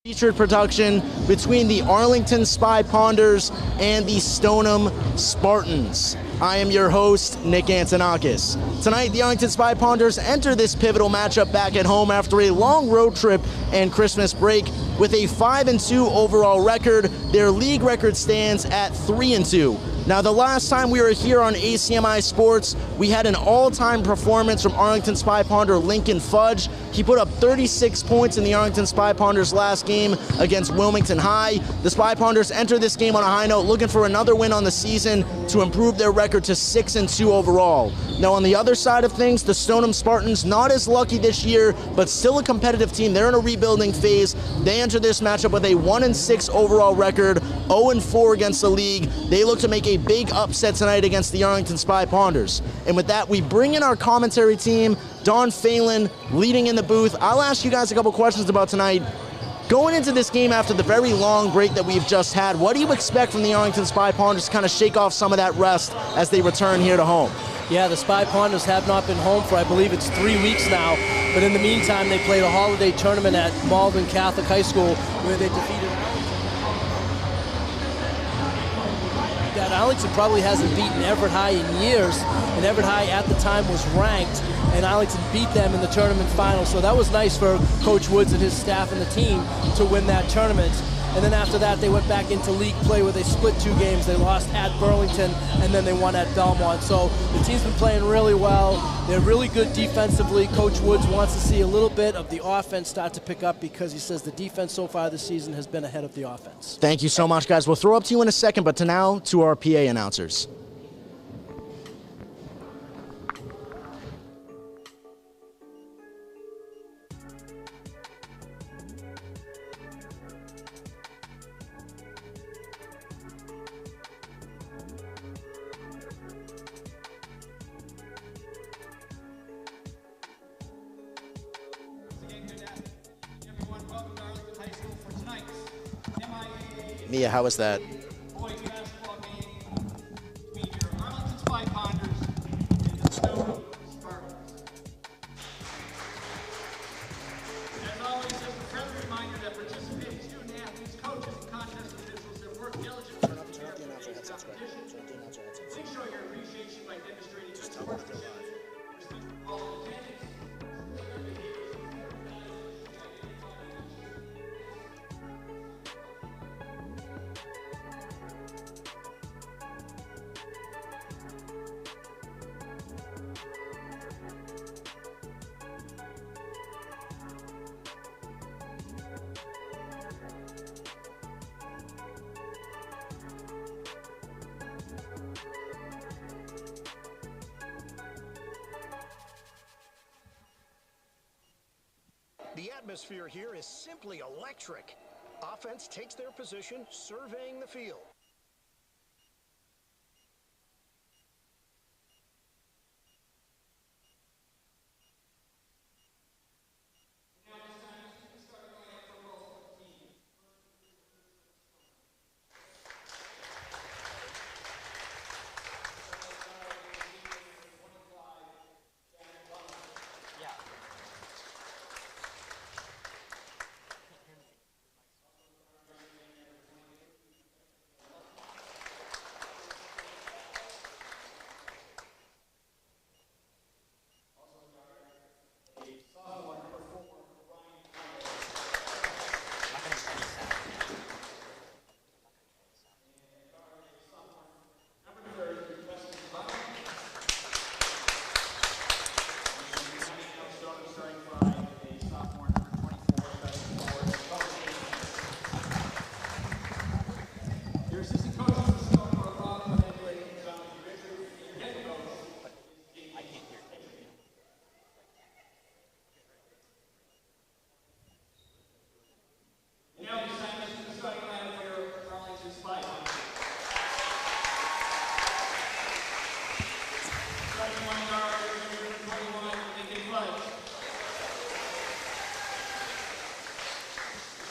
Featured production between the Arlington Spy Ponders and the Stoneham Spartans. I am your host, Nick Antonakis. Tonight, the Arlington Spy Ponders enter this pivotal matchup back at home after a long road trip and Christmas break. With a 5-2 overall record, their league record stands at 3-2. Now, the last time we were here on ACMi Sports, we had an all-time performance from Arlington Spy Ponder Lincoln Fudge. He put up 36 points in the Arlington Spy Ponders last game against Wilmington High. The Spy Ponders enter this game on a high note, looking for another win on the season to improve their record to 6-2 overall. Now, on the other side of things, the Stoneham Spartans, not as lucky this year, but still a competitive team. They're in a rebuilding phase. They enter this matchup with a 1-6 overall record, 0-4 against the league. They look to make a big upset tonight against the Arlington Spy Ponders. And with that, we bring in our commentary team, Don Phelan leading in the booth. I'll ask you guys a couple questions about tonight. Going into this game after the very long break that we've just had, what do you expect from the Arlington Spy Ponders to kind of shake off some of that rest as they return here to home? Yeah, the Spy Ponders have not been home for, I believe it's 3 weeks now. But in the meantime, they played a holiday tournament at Malden Catholic High School where they defeated that Arlington probably hasn't beaten Everett High in years, and Everett High at the time was ranked, and Arlington beat them in the tournament final. So that was nice for Coach Woods and his staff and the team to win that tournament. And then after that, they went back into league play where they split 2 games. They lost at Burlington, and then they won at Belmont. So the team's been playing really well. They're really good defensively. Coach Woods wants to see a little bit of the offense start to pick up because he says the defense so far this season has been ahead of the offense. Thank you so much, guys. We'll throw up to you in a second, but now to our PA announcers. Mia, how was that? Boys basketball game between your Arlington Spy Ponders and the Stoneham Spartans. As always, just a friendly reminder that participating student athletes, coaches, and contest officials have worked diligently to prepare for today's competition. Please show your appreciation by demonstrating good sportsmanship, respect for all attendance, their behaviors. The atmosphere here is simply electric. Offense takes their position, surveying the field.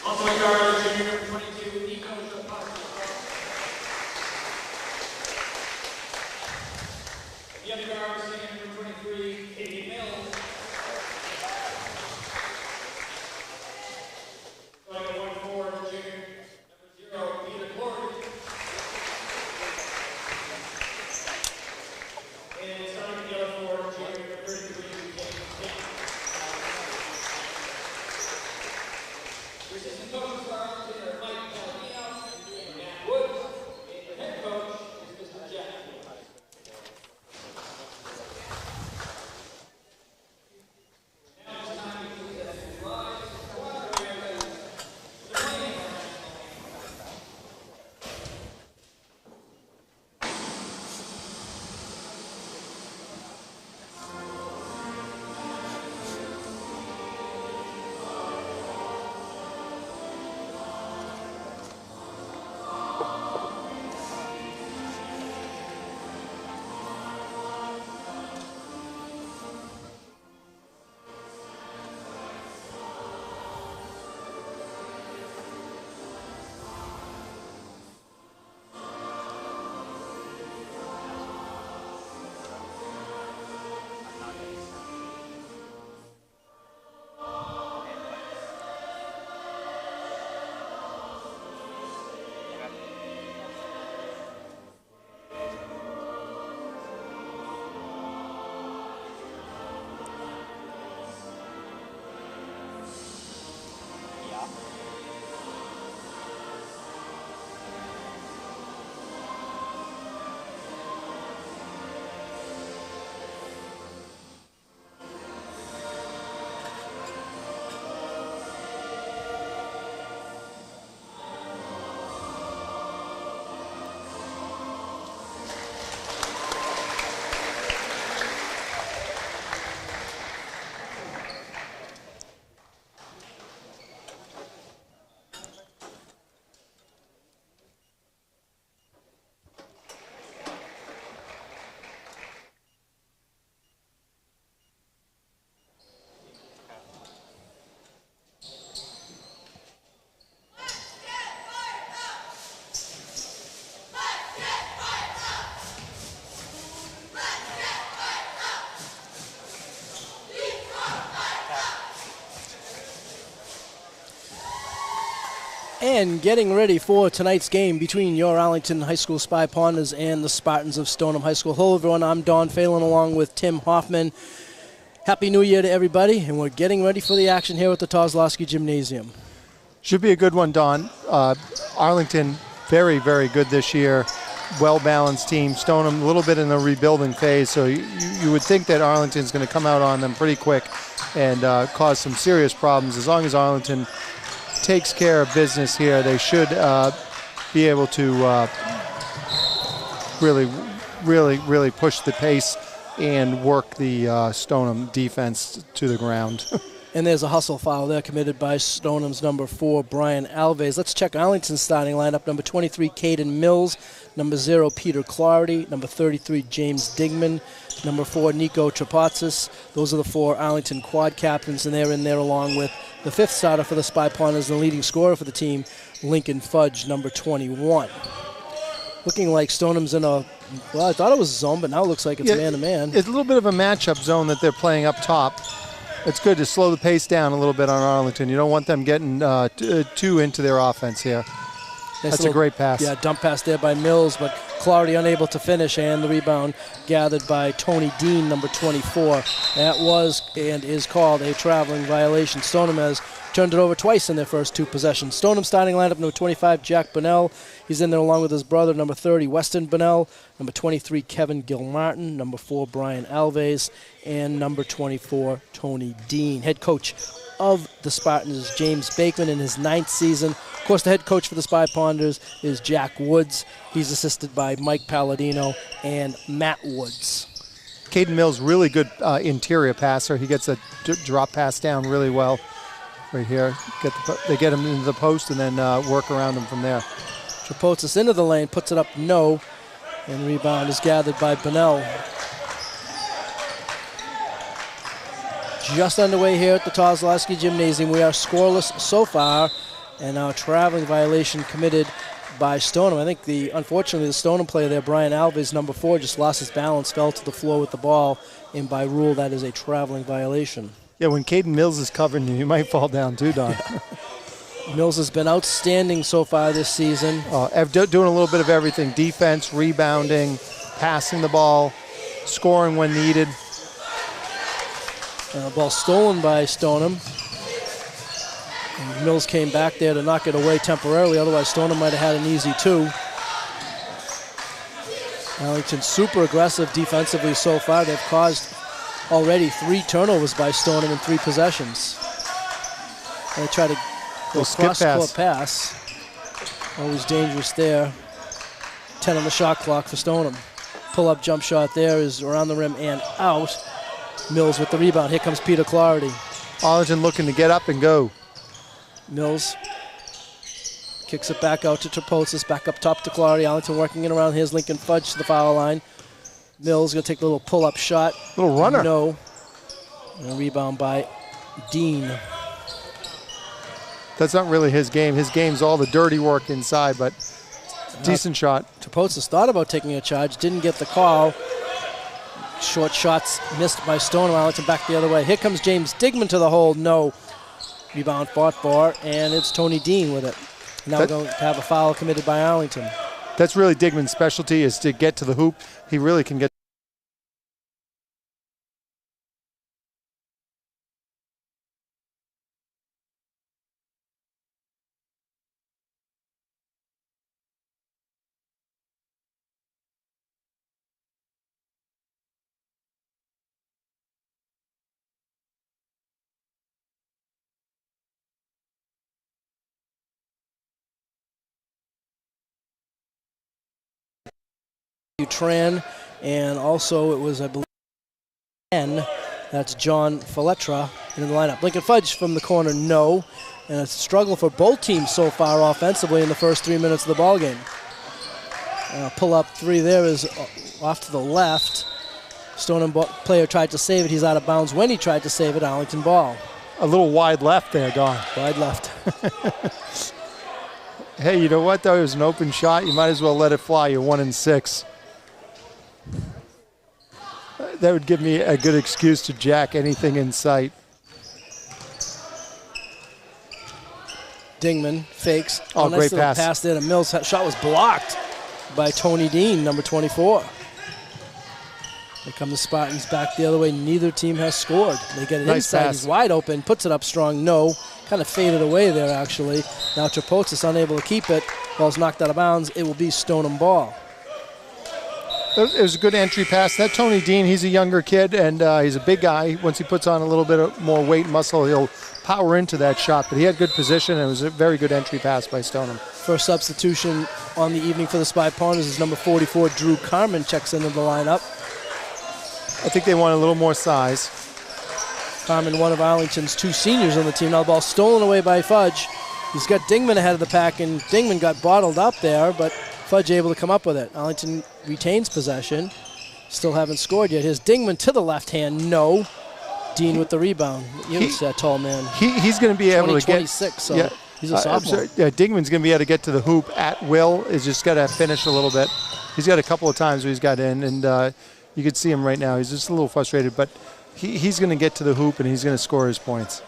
Also in guard, junior number 22, Nico Zapata. The other guard, senior number 23, Katie Mills. Going to 1-4. And getting ready for tonight's game between your Arlington High School Spy Ponders and the Spartans of Stoneham High School. Hello, everyone. I'm Don Phelan along with Tim Hoffman. Happy New Year to everybody, and we're getting ready for the action here at the Kozlowski Gymnasium. Should be a good one, Don. Arlington, very, very good this year. Well-balanced team. Stoneham, a little bit in the rebuilding phase, so you would think that Arlington's going to come out on them pretty quick and cause some serious problems. As long as Arlington takes care of business here, they should be able to really push the pace and work the Stoneham defense to the ground. And there's a hustle foul there committed by Stoneham's number 4, Brian Alves. Let's check Arlington's starting lineup. Number 23, Caden Mills. Number 0, Peter Clarity. Number 33, James Digman. Number 4, Nico Trapatsis. Those are the 4 Arlington quad captains, and they're in there along with the 5th starter for the Spy Ponders and the leading scorer for the team, Lincoln Fudge, number 21. Looking like Stoneham's in a, well, I thought it was zone, but now it looks like it's man-to-man. It's a little bit of a matchup zone that they're playing up top. It's good to slow the pace down a little bit on Arlington. You don't want them getting too into their offense here. That's a great pass. Yeah, dump pass there by Mills, but Clarity unable to finish, and the rebound gathered by Tony Dean, number 24. That was and is called a traveling violation. Stoneham has turned it over twice in their first 2 possessions. Stoneham starting lineup, number 25, Jack Bunnell. He's in there along with his brother, number 30, Weston Bunnell. Number 23, Kevin Gilmartin. Number 4, Brian Alves. And number 24, Tony Dean. Head coach of the Spartans is James Bakeman in his 9th season. Of course, the head coach for the Spy Ponders is Jack Woods. He's assisted by Mike Palladino and Matt Woods. Caden Mills, really good interior passer. He gets a drop pass down really well right here. They get him into the post and then work around him from there. Trapotsis into the lane, puts it up no, and rebound is gathered by Bunnell. Just underway here at the Kozlowski Gymnasium. We are scoreless so far, and now a traveling violation committed by Stoneham. I think unfortunately the Stoneham player there, Brian Alves, number 4, just lost his balance, fell to the floor with the ball, and by rule that is a traveling violation. Yeah, when Caden Mills is covering you, you might fall down too, Don. Mills has been outstanding so far this season. Doing a little bit of everything: defense, rebounding, passing the ball, scoring when needed. Ball stolen by Stoneham. And Mills came back there to knock it away temporarily, otherwise Stoneham might have had an easy 2. Arlington super aggressive defensively so far. They've caused already 3 turnovers by Stoneham in 3 possessions. They try to go cross-court pass. Always dangerous there. 10 on the shot clock for Stoneham. Pull-up jump shot there is around the rim and out. Mills with the rebound. Here comes Peter Clarity. Arlington looking to get up and go. Mills kicks it back out to Trapotsis, back up top to Clarity. Arlington working it around. Here's Lincoln Fudge to the foul line. Mills going to take a little pull-up shot. Little runner. No. And a rebound by Dean. That's not really his game. His game's all the dirty work inside, but decent shot. Trapotsis thought about taking a charge, didn't get the call. Short shots missed by Stoneham. Arlington back the other way. Here comes James Digman to the hole. No. Rebound fought for, and it's Tony Dean with it. Now we're going to have a foul committed by Arlington. That's really Digman's specialty, is to get to the hoop. He really can get. Tran, and also it was, I believe, 10. That's John Faletra in the lineup. Lincoln Fudge from the corner, no. And it's a struggle for both teams so far offensively in the first 3 minutes of the ballgame. Pull-up 3 there is off to the left. Stoneham player tried to save it. He's out of bounds when he tried to save it. Arlington ball. A little wide left there, Don. Wide left. Hey, you know what, though? It was an open shot. You might as well let it fly. You're 1-6. That would give me a good excuse to jack anything in sight. Dingman fakes. Oh, nice great little pass. there to Mills. That shot was blocked by Tony Dean, number 24. Here come the Spartans back the other way. Neither team has scored. They get it Nice inside. pass. He's wide open. Puts it up strong. No. Kind of faded away there, actually. Now Trapotsis unable to keep it. Ball's knocked out of bounds. It will be Stoneham ball. It was a good entry pass. That Tony Dean, he's a younger kid, and he's a big guy. Once he puts on a little bit of more weight and muscle, he'll power into that shot. But he had good position, and it was a very good entry pass by Stoneham. First substitution on the evening for the Spy Ponders is number 44, Drew Carmen, checks into the lineup. I think they want a little more size. Carmen, one of Arlington's 2 seniors on the team. Now the ball stolen away by Fudge. He's got Dingman ahead of the pack, and Dingman got bottled up there, but Fudge able to come up with it. Arlington retains possession. Still haven't scored yet. Here's Dingman to the left hand. No. Dean with the rebound. He's that tall man. He's going to be able to get 26, so yeah, he's a sophomore. Dingman's going to be able to get to the hoop at will. He's just got to finish a little bit. He's got a couple of times where he's got in, and you can see him right now. He's just a little frustrated, but he's going to get to the hoop, and he's going to score his points.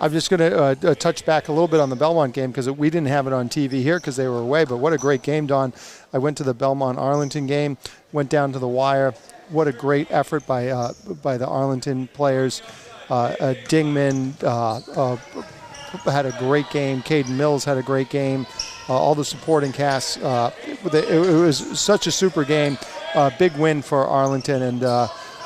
I'm just going to touch back a little bit on the Belmont game because we didn't have it on TV here because they were away, but what a great game, Don. I went to the Belmont-Arlington game, went down to the wire. What a great effort by the Arlington players. Dingman had a great game. Caden Mills had a great game. All the supporting cast. It was such a super game. Big win for Arlington, and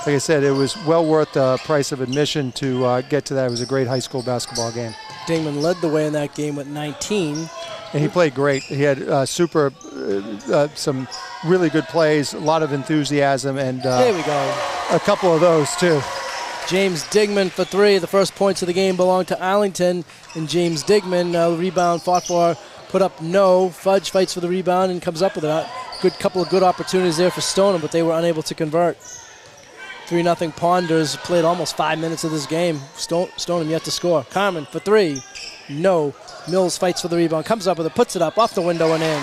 like I said, it was well worth the price of admission to get to that. It was a great high school basketball game. Dingman led the way in that game with 19. And he played great. He had some really good plays, a lot of enthusiasm, and there we go. A couple of those too. James Digman for 3. The first points of the game belong to Arlington, and James Digman, rebound fought for, put up no. Fudge fights for the rebound and comes up with it. Good couple of good opportunities there for Stoneham, but they were unable to convert. 3-0 Ponders played almost 5 minutes of this game. Stoneham yet to score. Carmen for 3. No. Mills fights for the rebound, comes up with it, puts it up, off the window and in.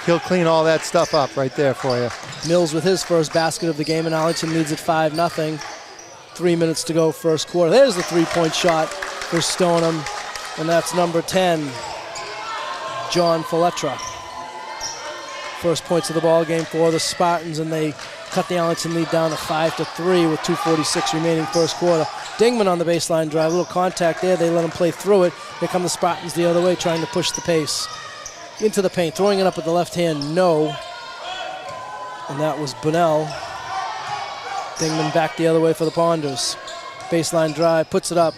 He'll clean all that stuff up right there for you. Mills with his first basket of the game, and Arlington leads at 5-0. 3 minutes to go first quarter. There's the 3-point shot for Stoneham, and that's number 10, John Faletra. First points of the ball game for the Spartans, and they cut the Arlington lead down to 5-3 with 2:46 remaining first quarter. Dingman on the baseline drive, a little contact there. They let him play through it. Here come the Spartans the other way, trying to push the pace. Into the paint, throwing it up with the left hand, no. And that was Bunnell. Dingman back the other way for the Ponders. Baseline drive, puts it up,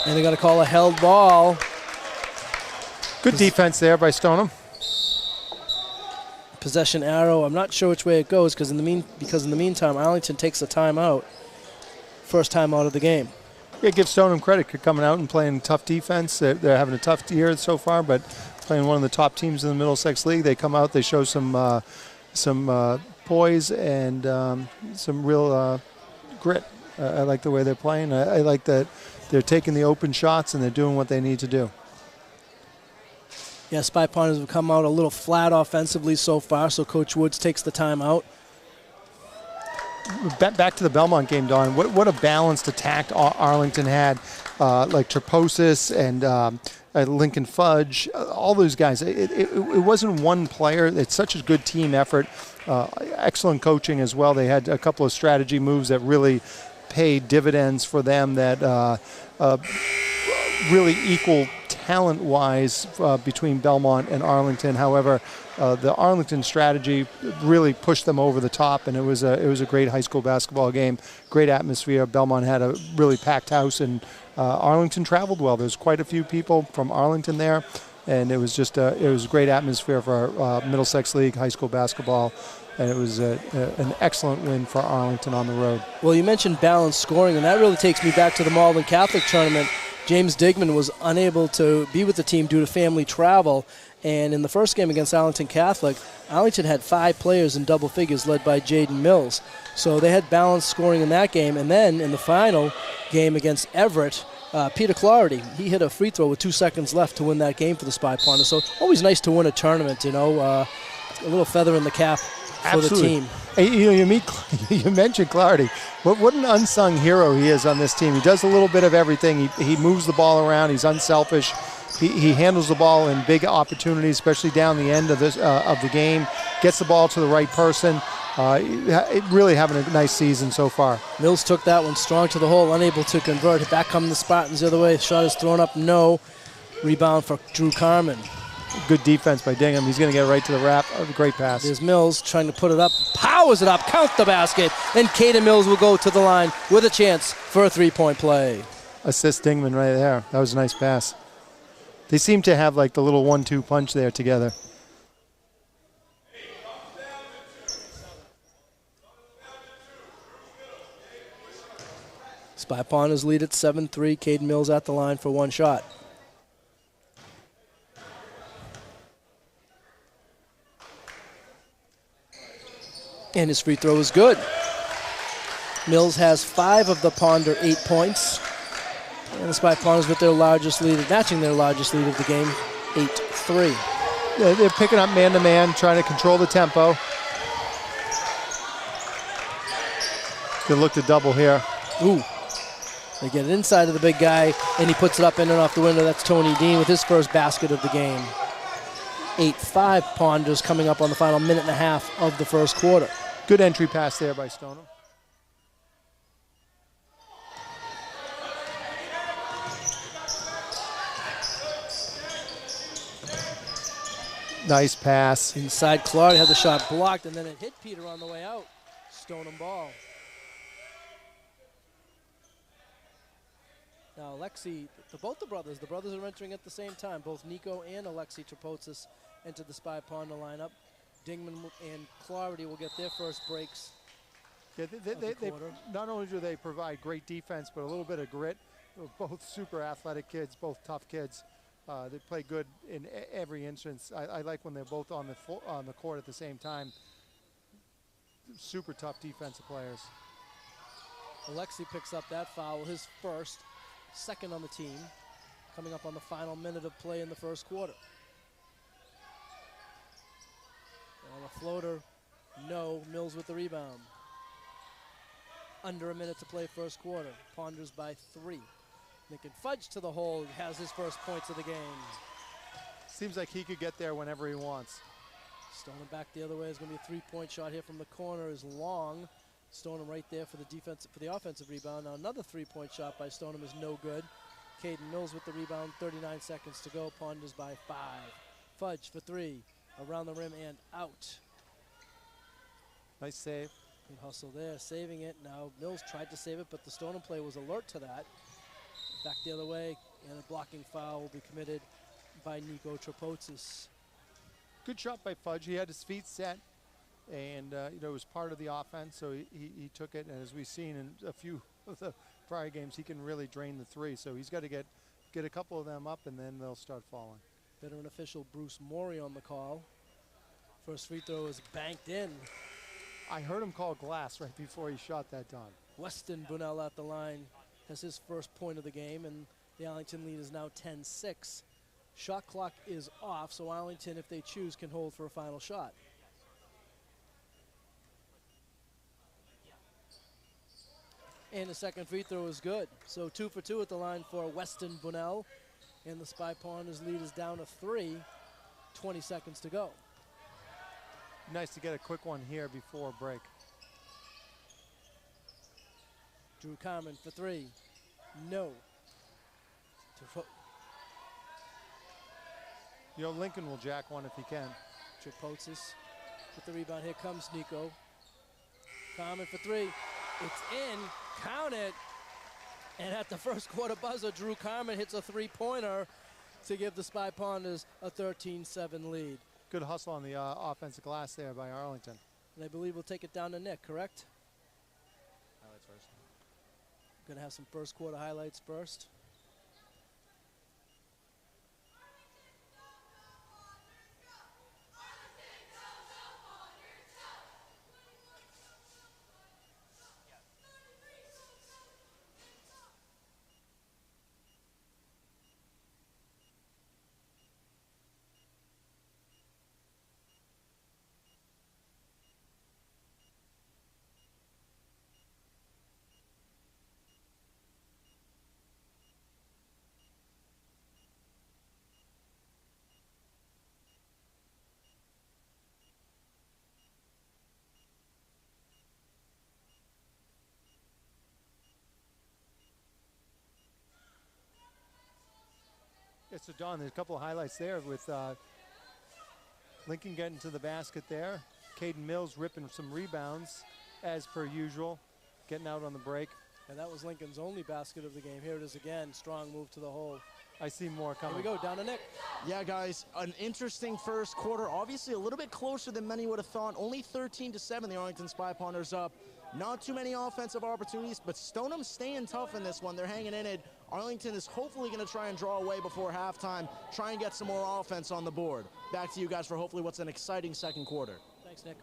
and they're going to call a held ball. Good defense there by Stoneham. Possession arrow. I'm not sure which way it goes because in the meantime, Arlington takes a timeout. First timeout of the game. Yeah, give Stoneham credit for coming out and playing tough defense. They're having a tough year so far, but playing one of the top teams in the Middlesex League. They come out, they show some poise and some real grit. I like the way they're playing. I like that they're taking the open shots and they're doing what they need to do. Yeah, Spy Ponders have come out a little flat offensively so far, so Coach Woods takes the timeout. Back to the Belmont game, Don. What a balanced attack Arlington had. Like Trapotsis and Lincoln Fudge, all those guys. It wasn't one player. It's such a good team effort. Excellent coaching as well. They had a couple of strategy moves that really paid dividends for them that really equal talent-wise between Belmont and Arlington. However, the Arlington strategy really pushed them over the top, and it was a great high school basketball game. Great atmosphere. Belmont had a really packed house, and Arlington traveled well. There's quite a few people from Arlington there, and it was just it was a great atmosphere for Middlesex League high school basketball. And it was an excellent win for Arlington on the road. Well, you mentioned balanced scoring, and that really takes me back to the Malden Catholic tournament. James Digman was unable to be with the team due to family travel. And in the first game against Arlington Catholic, Arlington had 5 players in double figures led by Jaden Mills. So they had balanced scoring in that game. And then in the final game against Everett, Peter Clarity, he hit a free throw with 2 seconds left to win that game for the Spy Ponders. So always nice to win a tournament, you know. A little feather in the cap for the team. Hey, you mentioned Clarity. What an unsung hero he is on this team. He does a little bit of everything. He moves the ball around. He's unselfish. He handles the ball in big opportunities, especially down the end of the game. Gets the ball to the right person. Really having a nice season so far. Mills took that one strong to the hole, unable to convert. Back come the Spartans the other way. Shot is thrown up, no. Rebound for Drew Carmen. Good defense by Dingham. He's going to get right to the wrap. A great pass. There's Mills trying to put it up. Powers it up. Count the basket. And Caden Mills will go to the line with a chance for a three-point play. Assist Dingman right there. That was a nice pass. They seem to have like the little 1-2 punch there together. Spy Ponders lead at 7-3. Caden Mills at the line for one shot. And his free throw is good. Mills has 5 of the Ponder 8 points. And the Spy Ponders with their largest lead, matching their largest lead of the game, 8-3. Yeah, they're picking up man-to-man, trying to control the tempo. Good look to double here. Ooh. They get it inside of the big guy, and he puts it up in and off the window. That's Tony Dean with his first basket of the game. 8-5 Ponders coming up on the final minute and a half of the first quarter. Good entry pass there by Stoneham. Nice pass. Inside, Clardy had the shot blocked, and then it hit Peter on the way out. Stoneham ball. Now, Alexi, both the brothers are entering at the same time. Both Nico and Alexi Trapotsis enter the Spy Ponder lineup. Dingman and Clarity will get their first breaks. Yeah, they not only do they provide great defense, but a little bit of grit. Both super athletic kids, both tough kids. They play good in every instance. I like when they're both on the court at the same time. Super tough defensive players. Alexi picks up that foul, his first, second on the team, coming up on the final minute of play in the first quarter. On a floater, no. Mills with the rebound. Under a minute to play first quarter. Ponders by 3. Nick Fudge to the hole, has his first points of the game. Seems like he could get there whenever he wants. Stoneham back the other way. Is going to be a three-point shot here from the corner. Is long. Stoneham right there for the offensive rebound. Now another three-point shot by Stoneham is no good. Caden Mills with the rebound. 39 seconds to go. Ponders by 5. Fudge for 3. Around the rim and out. Nice save. Good hustle there, saving it. Now Mills tried to save it, but the Stoneham player was alert to that. Back the other way, and a blocking foul will be committed by Nico Trapotsis. Good shot by Fudge. He had his feet set, and it was part of the offense, so he took it. And as we've seen in a few of the prior games, he can really drain the three. So he's got to get a couple of them up, and then they'll start falling. Veteran official Bruce Morey on the call. First free throw is banked in. I heard him call glass right before he shot that down. Weston Bunnell at the line has his first point of the game, and the Arlington lead is now 10-6. Shot clock is off, so Arlington, if they choose, can hold for a final shot. And the second free throw is good. So 2 for 2 at the line for Weston Bunnell. And the Spy Ponders lead is down to 3. 20 seconds to go. Nice to get a quick one here before break. Drew Carmen for 3. No. Lincoln will jack one if he can. Trapotsis with the rebound. Here comes Nico. Carmen for 3. It's in. Count it. And at the first quarter buzzer, Drew Carmen hits a three-pointer to give the Spy Ponders a 13-7 lead. Good hustle on the offensive glass there by Arlington. And I believe we'll take it down to Nick, correct? Highlights first. Going to have some first quarter highlights first. So, Don, there's a couple of highlights there with Lincoln getting to the basket there. Caden Mills ripping some rebounds, as per usual, getting out on the break. And that was Lincoln's only basket of the game. Here it is again, strong move to the hole. I see more coming. Here we go, down to Nick. Yeah, guys, an interesting first quarter. Obviously a little bit closer than many would have thought. Only 13-7, the Arlington Spy Ponders up. Not too many offensive opportunities, but Stoneham staying tough in this one. They're hanging in it. Arlington is hopefully going to try and draw away before halftime, try and get some more offense on the board. Back to you guys for hopefully what's an exciting second quarter. Thanks, Nick.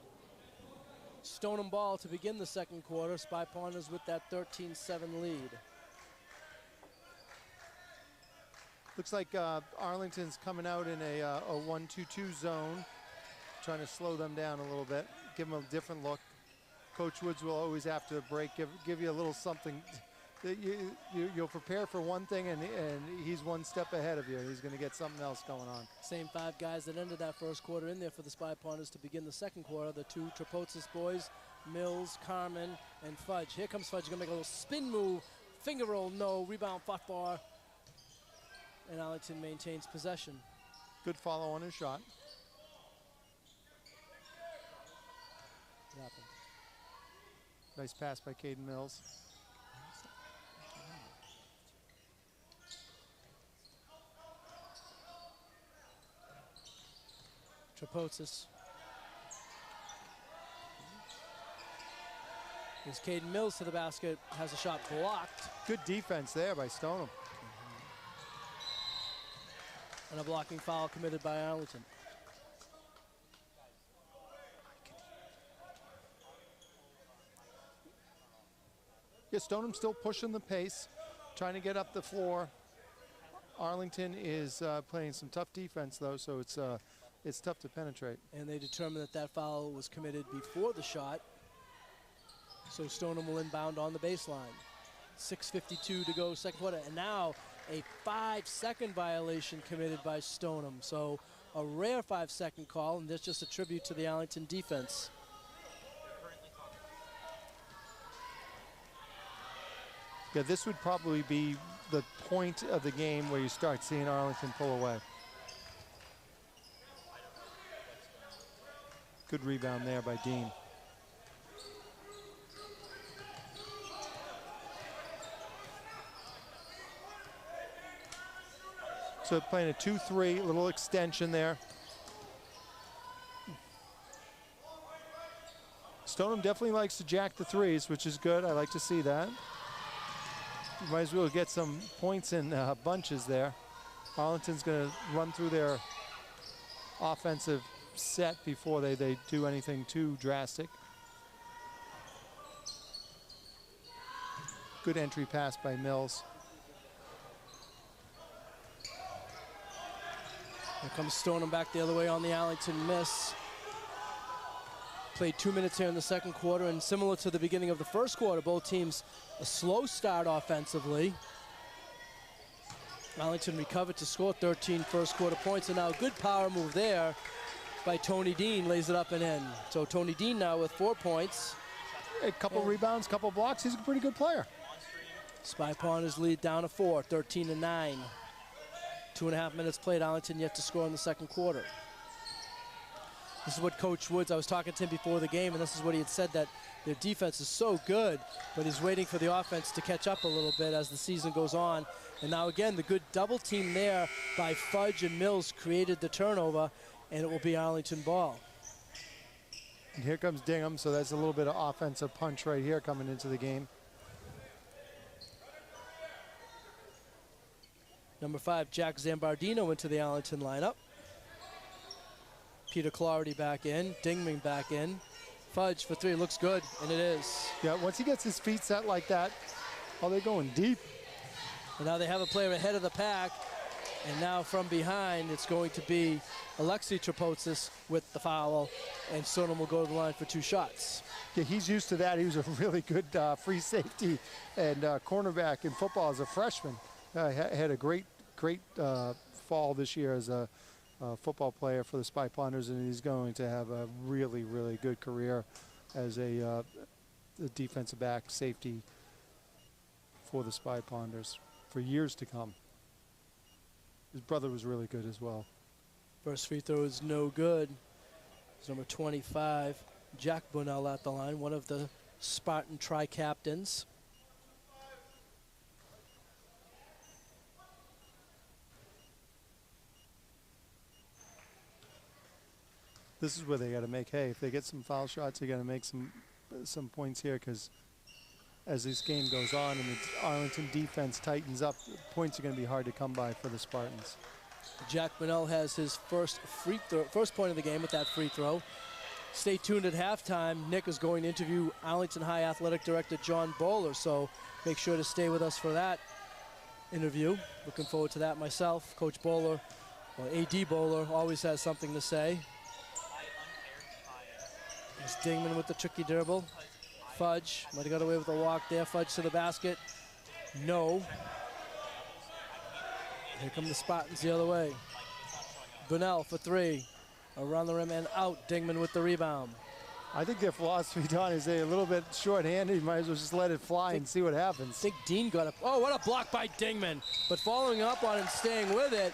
Stoneham ball to begin the second quarter. Spy Ponders with that 13-7 lead. Looks like Arlington's coming out in a 1-2-2 zone, trying to slow them down a little bit, give them a different look. Coach Woods will always have to break, give you a little something. You'll prepare for one thing, and he's one step ahead of you. He's going to get something else going on. Same 5 guys that ended that first quarter in there for the Spy Ponders to begin the second quarter. The 2 Trapotsis boys, Mills, Carmen, and Fudge. Here comes Fudge, going to make a little spin move. Finger roll, no. Rebound, fought for. And Arlington maintains possession. Good follow on his shot. What happened? Nice pass by Caden Mills. Trapotsis. Here's Caden Mills to the basket, has a shot blocked. Good defense there by Stoneham. And a blocking foul committed by Arlington. Yeah, Stoneham still pushing the pace, trying to get up the floor. Arlington is playing some tough defense, though, so it's tough to penetrate. And they determined that that foul was committed before the shot. So Stoneham will inbound on the baseline. 6:52 to go, second quarter. And now a 5-second violation committed by Stoneham. So a rare 5-second call, and that's just a tribute to the Arlington defense. Yeah, this would probably be the point of the game where you start seeing Arlington pull away. Good rebound there by Dean. So playing a 2-3, little extension there. Stoneham definitely likes to jack the threes, which is good. I like to see that. You might as well get some points in bunches there. Arlington's going to run through their offensive set before they do anything too drastic. Good entry pass by Mills. Here comes Stoneham back the other way on the Arlington miss. Played 2 minutes here in the second quarter, and similar to the beginning of the first quarter, both teams a slow start offensively. Arlington recovered to score 13 first quarter points, and now a good power move there by Tony Dean, lays it up and in. So Tony Dean now with 4 points. A couple rebounds, couple blocks. He's a pretty good player. Spy Ponders lead down to 4, 13-9. 2.5 minutes played, Arlington yet to score in the second quarter. This is what Coach Woods, I was talking to him before the game, and this is what he had said, that their defense is so good, but he's waiting for the offense to catch up a little bit as the season goes on. And now again, the good double team there by Fudge and Mills created the turnover, and it will be Arlington ball. And here comes Dingham, so that's a little bit of offensive punch right here coming into the game. Number 5, Jack Zambardino into the Arlington lineup. Peter Clarity back in, Dingman back in. Fudge for 3, looks good, and it is. Yeah, once he gets his feet set like that, oh, they're going deep. And now they have a player ahead of the pack, and now from behind, it's going to be Alexei Trapotsis with the foul, and Stoneham will go to the line for 2 shots. Yeah, he's used to that. He was a really good free safety and cornerback in football as a freshman. Had a great fall this year as a football player for the Spy Ponders, and he's going to have a really, really good career as a defensive back safety for the Spy Ponders for years to come. His brother was really good as well. First free throw is no good. It's number 25, Jack Bunnell at the line, one of the Spartan tri-captains. This is where they got to make hay. If they get some foul shots, they got to make some points here, because as this game goes on and the Arlington defense tightens up, points are going to be hard to come by for the Spartans. Jack Bunnell has his first point of the game with that free throw. Stay tuned at halftime. Nick is going to interview Arlington High Athletic Director John Bowler, so make sure to stay with us for that interview. Looking forward to that myself. Coach Bowler, or AD Bowler, always has something to say. There's Dingman with the tricky dribble. Fudge might have got away with a walk there. Fudge to the basket. No. Here come the Spartans the other way. Bunnell for three. Around the rim and out. Dingman with the rebound. I think their philosophy, Don, is they're a little bit short-handed. You might as well just let it fly and see what happens. I think Dean got up. Oh, what a block by Dingman. But following up on it and staying with it.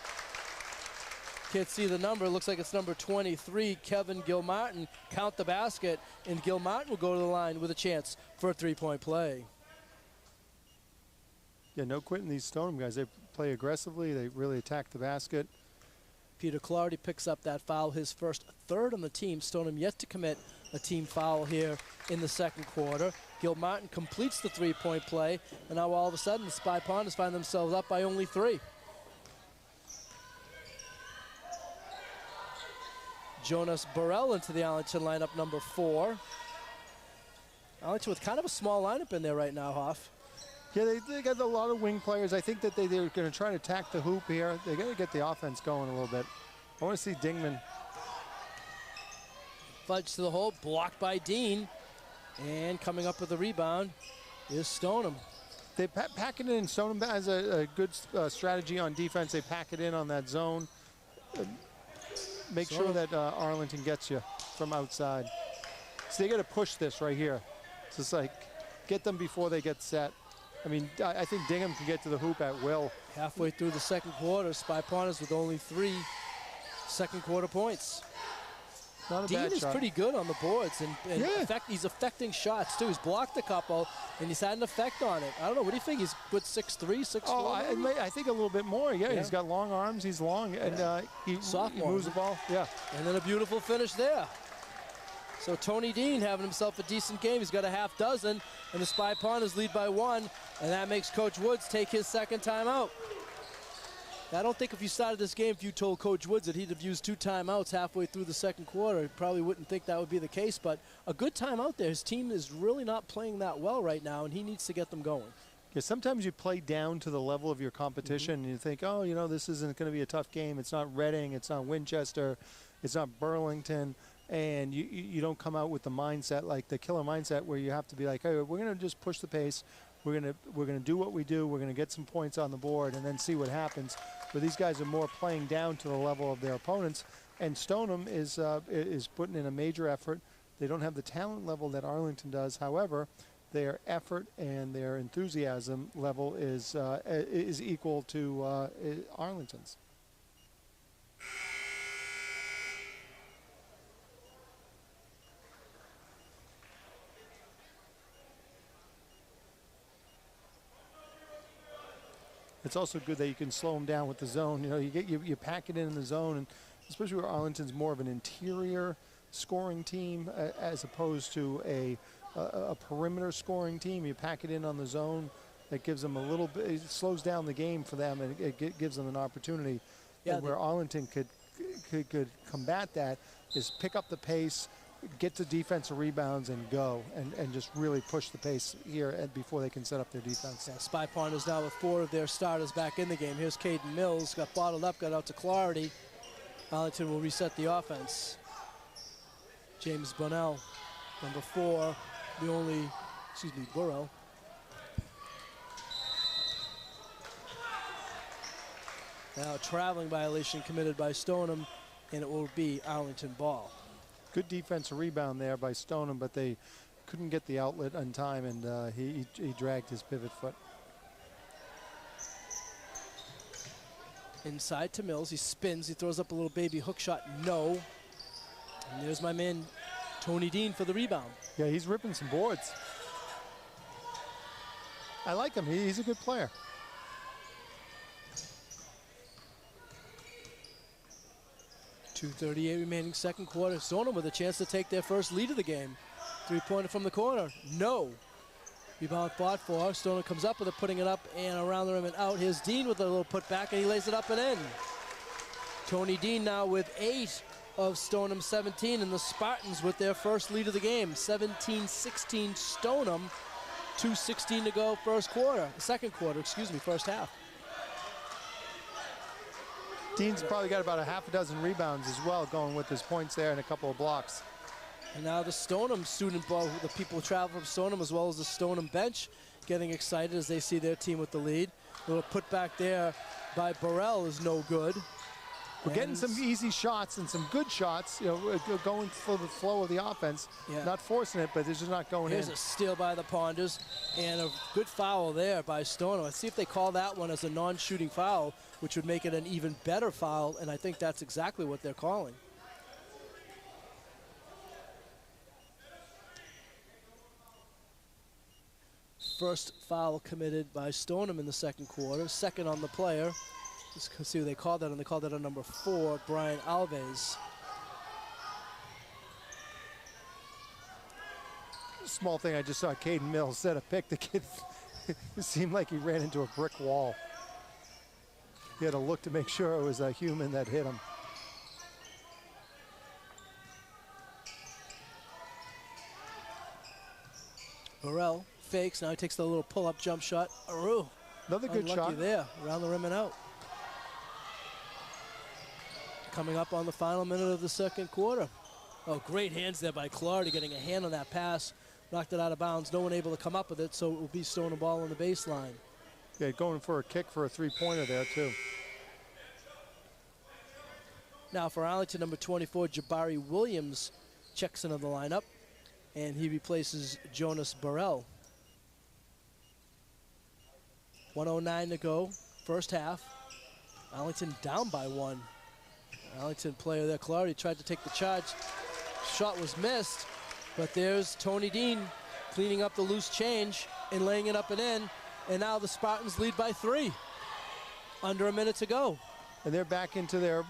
Can't see the number. Looks like it's number 23, Kevin Gilmartin. Count the basket, and Gilmartin will go to the line with a chance for a three-point play. Yeah, no quitting these Stoneham guys. They play aggressively. They really attack the basket. Peter Clardy picks up that foul, his first third on the team. Stoneham yet to commit a team foul here in the second quarter. Gilmartin completes the three-point play, and now all of a sudden the Spy Ponders find themselves up by only 3. Jonas Burrell into the Arlington lineup, number 4. Arlington with kind of a small lineup in there right now, Hoff. Yeah, they got a lot of wing players. I think that they're going to try to attack the hoop here. They got to get the offense going a little bit. I want to see Dingman. Fudge to the hole, blocked by Dean. And coming up with the rebound is Stoneham. They pack it in. Stoneham has a good strategy on defense. They pack it in on that zone. Make sure that Arlington gets you from outside. So they got to push this right here. It's just like get them before they get set. I mean, I think Dingham can get to the hoop at will. Halfway through the second quarter, Spy Ponders with only 3 second quarter points. Not a Dean bad is shot. pretty good on the boards, and Yeah. he's affecting shots too. He's blocked a couple, and he's had an effect on it. I don't know. What do you think? He's good 6'3", 6'4"? Oh, I think a little bit more. Yeah, he's got long arms. He's long, and he moves the ball. Yeah. And then a beautiful finish there. So Tony Dean having himself a decent game. He's got a half dozen, and the Spy Ponders lead by 1, and that makes Coach Woods take his second timeout. Now, I don't think if you started this game, if you told Coach Woods that he'd have used 2 timeouts halfway through the second quarter, he probably wouldn't think that would be the case, but a good timeout there. His team is really not playing that well right now, and he needs to get them going. Yeah, sometimes you play down to the level of your competition, and you think, oh, you know, this isn't going to be a tough game. It's not Reading. It's not Winchester. It's not Burlington. And you don't come out with the mindset, like the killer mindset, where you have to be like, hey, we're going to just push the pace. We're gonna do what we do. We're gonna get some points on the board and then see what happens. But these guys are more playing down to the level of their opponents. And Stoneham is putting in a major effort. They don't have the talent level that Arlington does. However, their effort and their enthusiasm level is equal to Arlington's. It's also good that you can slow them down with the zone. You know, you pack it in the zone, and especially where Arlington's more of an interior scoring team as opposed to a perimeter scoring team. You pack it in on the zone. That gives them a little bit. It slows down the game for them, and it gives them an opportunity. Yeah, and where Arlington could combat that is pick up the pace, get to defensive rebounds, and go and just really push the pace here before they can set up their defense. Yeah, Spy Ponders now with 4 of their starters back in the game. Here's Caden Mills, got bottled up, got out to Clarity. Arlington will reset the offense. James Bunnell, number 4, Burrell. Now a traveling violation committed by Stoneham, and it will be Arlington ball. Good defensive rebound there by Stoneham, but they couldn't get the outlet on time, and he dragged his pivot foot. Inside to Mills. He spins. He throws up a little baby hook shot. No. And there's my man, Tony Dean, for the rebound. Yeah, he's ripping some boards. I like him. He's a good player. .238 remaining second quarter. Stoneham with a chance to take their first lead of the game. Three-pointer from the corner. No. Rebound fought for. Stoneham comes up with it, putting it up and around the rim and out. Here's Dean with a little putback, and he lays it up and in. Tony Dean now with 8 of Stoneham 17, and the Spartans with their first lead of the game. 17-16 Stoneham. 2:16 to go first half. Dean's probably got about a half a dozen rebounds as well, going with his points there and a couple of blocks. And now the Stoneham student ball, the people who travel from Stoneham as well as the Stoneham bench getting excited as they see their team with the lead. A little putback there by Burrell is no good. We're getting some easy shots and some good shots, going for the flow of the offense. Yeah. Not forcing it, but they're just not going in. Here's a steal by the Ponders and a good foul there by Stoneham. Let's see if they call that one as a non-shooting foul, which would make it an even better foul, and I think that's exactly what they're calling. First foul committed by Stoneham in the second quarter, second on the player. Let's see what they called that, and they called that on number 4, Brian Alves. Small thing, I just saw Caden Mills set a pick. The kid, it seemed like he ran into a brick wall. He had to look to make sure it was a human that hit him. Burrell fakes, now he takes the little pull-up jump shot. Aru. Another good shot there, around the rim and out. Coming up on the final minute of the second quarter. Oh, great hands there by Clardy, getting a hand on that pass. Knocked it out of bounds. No one able to come up with it, so it will be Stoneham ball on the baseline. Yeah, going for a kick for a three-pointer there, too. Now for Arlington, number 24, Jabari Williams checks into the lineup, and he replaces Jonas Burrell. 1:09 to go, first half. Arlington down by 1. Arlington player there, Clardy, tried to take the charge. Shot was missed, but there's Tony Dean cleaning up the loose change and laying it up and in. And now the Spartans lead by 3. Under a minute to go. And they're back into their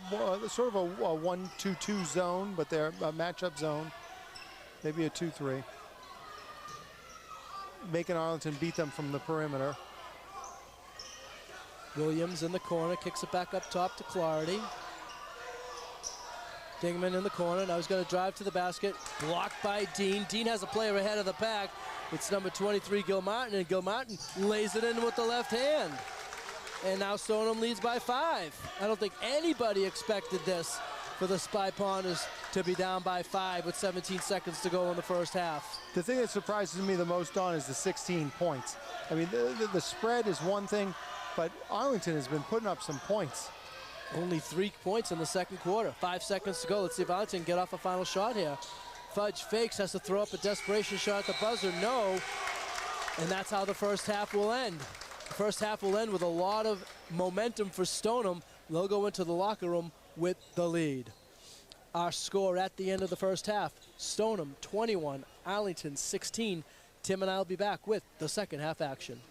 sort of a 1-2-2 zone, but they're a matchup zone. Maybe a 2-3. Making Arlington beat them from the perimeter. Williams in the corner, kicks it back up top to Clardy. Dingman in the corner, now he's going to drive to the basket. Blocked by Dean. Dean has a player ahead of the pack. It's number 23, Gil Martin, and Gil Martin lays it in with the left hand. And now Stoneham leads by 5. I don't think anybody expected this for the Spy Ponders to be down by 5 with 17 seconds to go in the first half. The thing that surprises me the most, Don, is the 16 points. I mean, the spread is one thing, but Arlington has been putting up some points. Only 3 points in the second quarter. 5 seconds to go. Let's see if Arlington can get off a final shot here. Fudge fakes, has to throw up a desperation shot at the buzzer. No. And that's how the first half will end. The first half will end with a lot of momentum for Stoneham. They'll go into the locker room with the lead. Our score at the end of the first half, Stoneham 21, Arlington 16. Tim and I will be back with the second half action.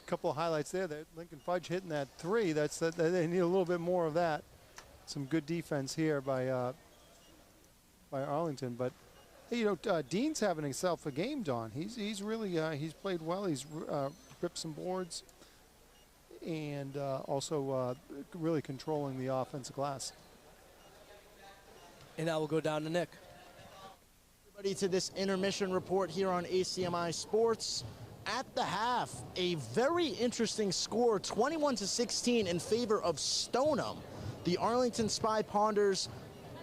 Couple of highlights there. That Lincoln Fudge hitting that 3. They need a little bit more of that. Some good defense here by Arlington, but hey, Dean's having himself a game, Don. He's really he's played well. He's ripped some boards and also really controlling the offensive glass. And now we'll go down to Nick. Everybody to this intermission report here on ACMi Sports. At the half, a very interesting score, 21-16 in favor of Stoneham. The Arlington Spy Ponders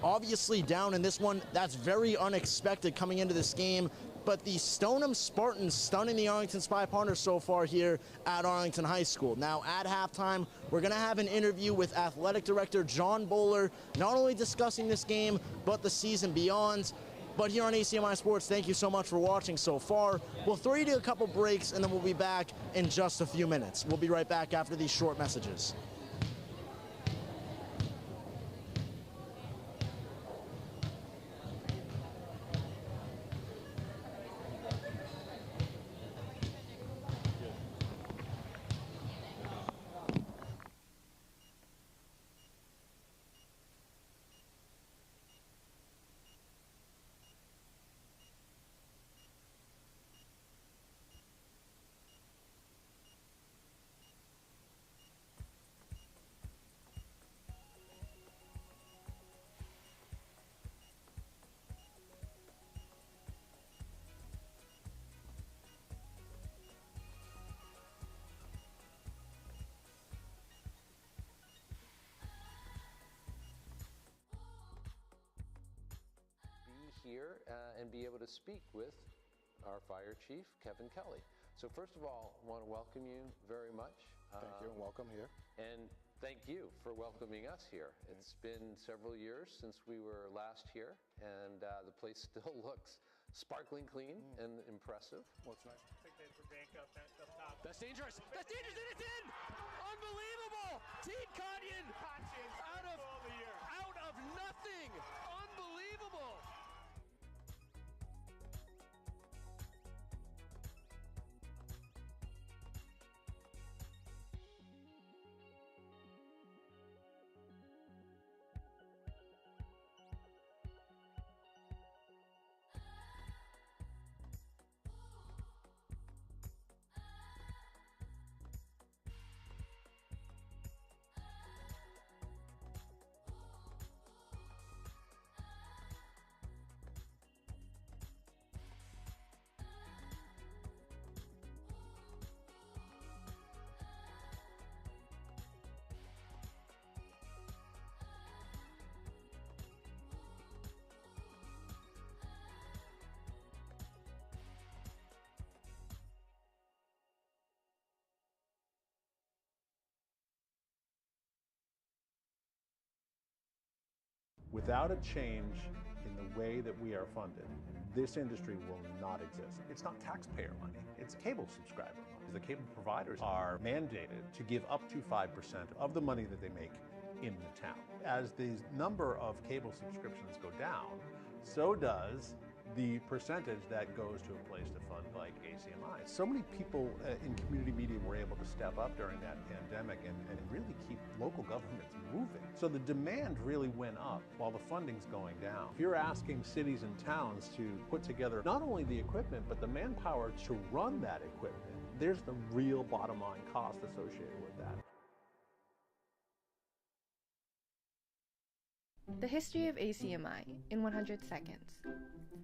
obviously down in this one. That's very unexpected coming into this game. But the Stoneham Spartans stunning the Arlington Spy Ponders so far here at Arlington High School. Now at halftime, we're going to have an interview with Athletic Director John Bowler, not only discussing this game, but the season beyond. But here on ACMi Sports, thank you so much for watching so far. We'll throw you to a couple breaks, and then we'll be back in just a few minutes. We'll be right back after these short messages. Here and be able to speak with our fire chief, Kevin Kelly. So first of all, I want to welcome you very much. Thank you, and welcome here. And thank you for welcoming us here. It's been several years since we were last here, and the place still looks sparkling clean and impressive. Well, it's nice. I think they put bank up top. That's dangerous. That's dangerous, and it's in! Unbelievable! Team Kanyan out of nothing! Unbelievable! Without a change in the way that we are funded, this industry will not exist. It's not taxpayer money, it's cable subscriber money. The cable providers are mandated to give up to 5% of the money that they make in the town. As the number of cable subscriptions go down, so does the percentage that goes to a place to fund like ACMi. So many people in community media were able to step up during that pandemic and really keep local governments moving. So the demand really went up while the funding's going down. If you're asking cities and towns to put together not only the equipment, but the manpower to run that equipment, there's the real bottom line cost associated with that. The history of ACMi in 100 seconds.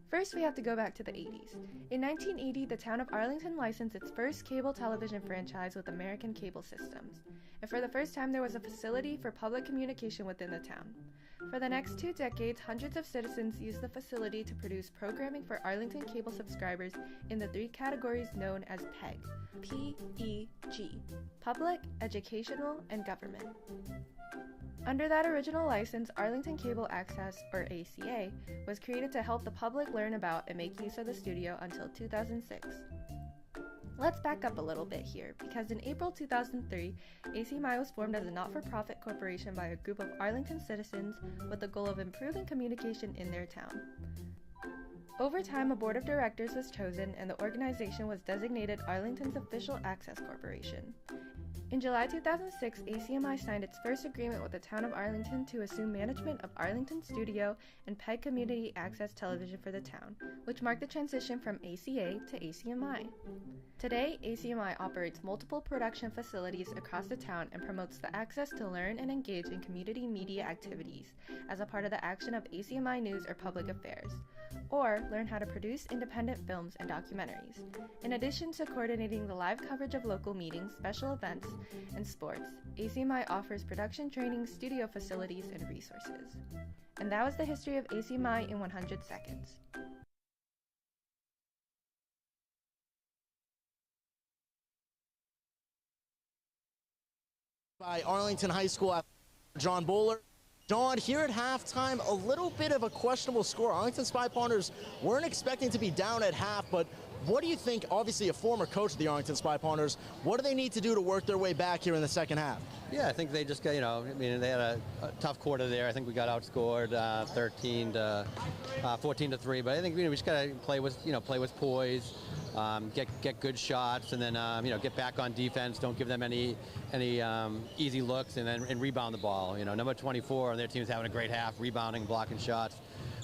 First, we have to go back to the 80s. In 1980, the town of Arlington licensed its first cable television franchise with American Cable Systems, and for the first time there was a facility for public communication within the town. For the next 2 decades, hundreds of citizens used the facility to produce programming for Arlington cable subscribers in the 3 categories known as PEG, P-E-G, Public, Educational, and Government. Under that original license, Arlington Cable Access, or ACA, was created to help the public learn about and make use of the studio until 2006. Let's back up a little bit here, because in April 2003, ACMi was formed as a not-for-profit corporation by a group of Arlington citizens with the goal of improving communication in their town. Over time, a board of directors was chosen and the organization was designated Arlington's Official Access Corporation. In July 2006, ACMi signed its first agreement with the town of Arlington to assume management of Arlington Studio and PEG Community Access Television for the town, which marked the transition from ACA to ACMi. Today, ACMi operates multiple production facilities across the town and promotes the access to learn and engage in community media activities as a part of the action of ACMi News or Public Affairs, or learn how to produce independent films and documentaries. In addition to coordinating the live coverage of local meetings, special events, and sports, ACMi offers production training, studio facilities, and resources. And that was the history of ACMi in 100 seconds. By Arlington High School, John Bowler. Dawn, here at halftime, a little bit of a questionable score. Arlington Spy Ponders weren't expecting to be down at half, but what do you think, obviously a former coach of the Arlington Spy Ponders, what do they need to do to work their way back here in the second half? Yeah, I think they just got, I mean, they had a tough quarter there. I think we got outscored 14 to 3, but I think we just got to play with poise, get good shots, and then get back on defense. Don't give them any easy looks, and rebound the ball. Number 24 on their team's having a great half, rebounding, blocking shots.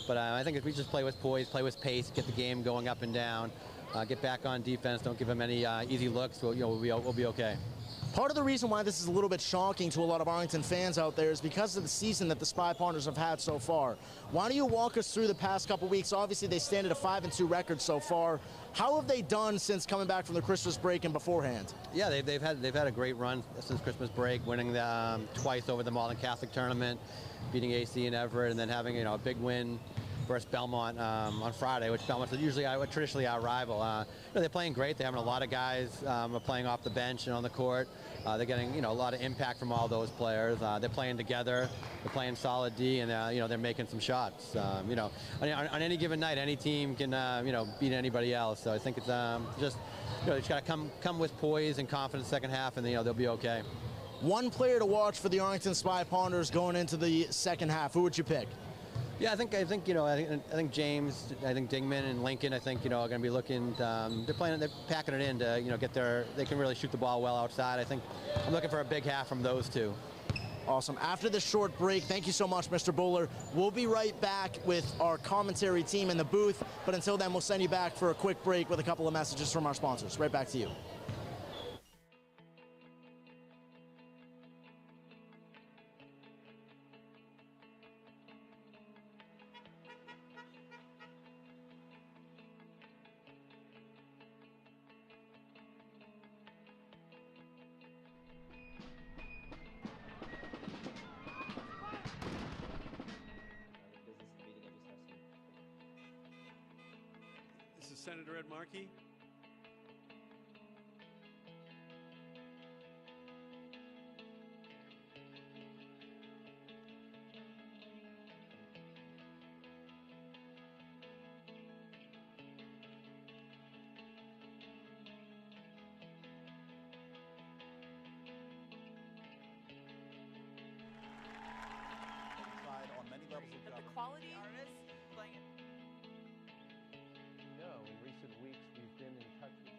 But I think if we just play with poise, play with pace, get the game going up and down, get back on defense, don't give them any easy looks, we'll be okay. Part of the reason why this is a little bit shocking to a lot of Arlington fans out there is because of the season that the Spy Ponders have had so far. Why don't you walk us through the past couple weeks? Obviously, they stand at a 5-2 record so far. How have they done since coming back from the Christmas break and beforehand? Yeah, they've had a great run since Christmas break, winning twice over the Malden Catholic tournament, beating AC and Everett, and then having a big win versus Belmont on Friday, which Belmont's usually traditionally our rival. They're playing great. They're having a lot of guys are playing off the bench and on the court. They're getting a lot of impact from all those players. They're playing together. They're playing solid D, and they're making some shots. On any given night, any team can beat anybody else. So I think it's just got to come with poise and confidence second half, and they'll be okay. One player to watch for the Arlington Spy Ponders going into the second half. Who would you pick? Yeah, I think James, I think Dingman and Lincoln, are going to be looking. They're packing it in to get they can really shoot the ball well outside. I think I'm looking for a big half from those two. Awesome. After this short break, thank you so much, Mr. Buller. We'll be right back with our commentary team in the booth, but until then, we'll send you back for a quick break with a couple of messages from our sponsors. Right back to you. Senator Ed Markey. On many levels of government. The quality artists playing it. In recent weeks, we've been in touch with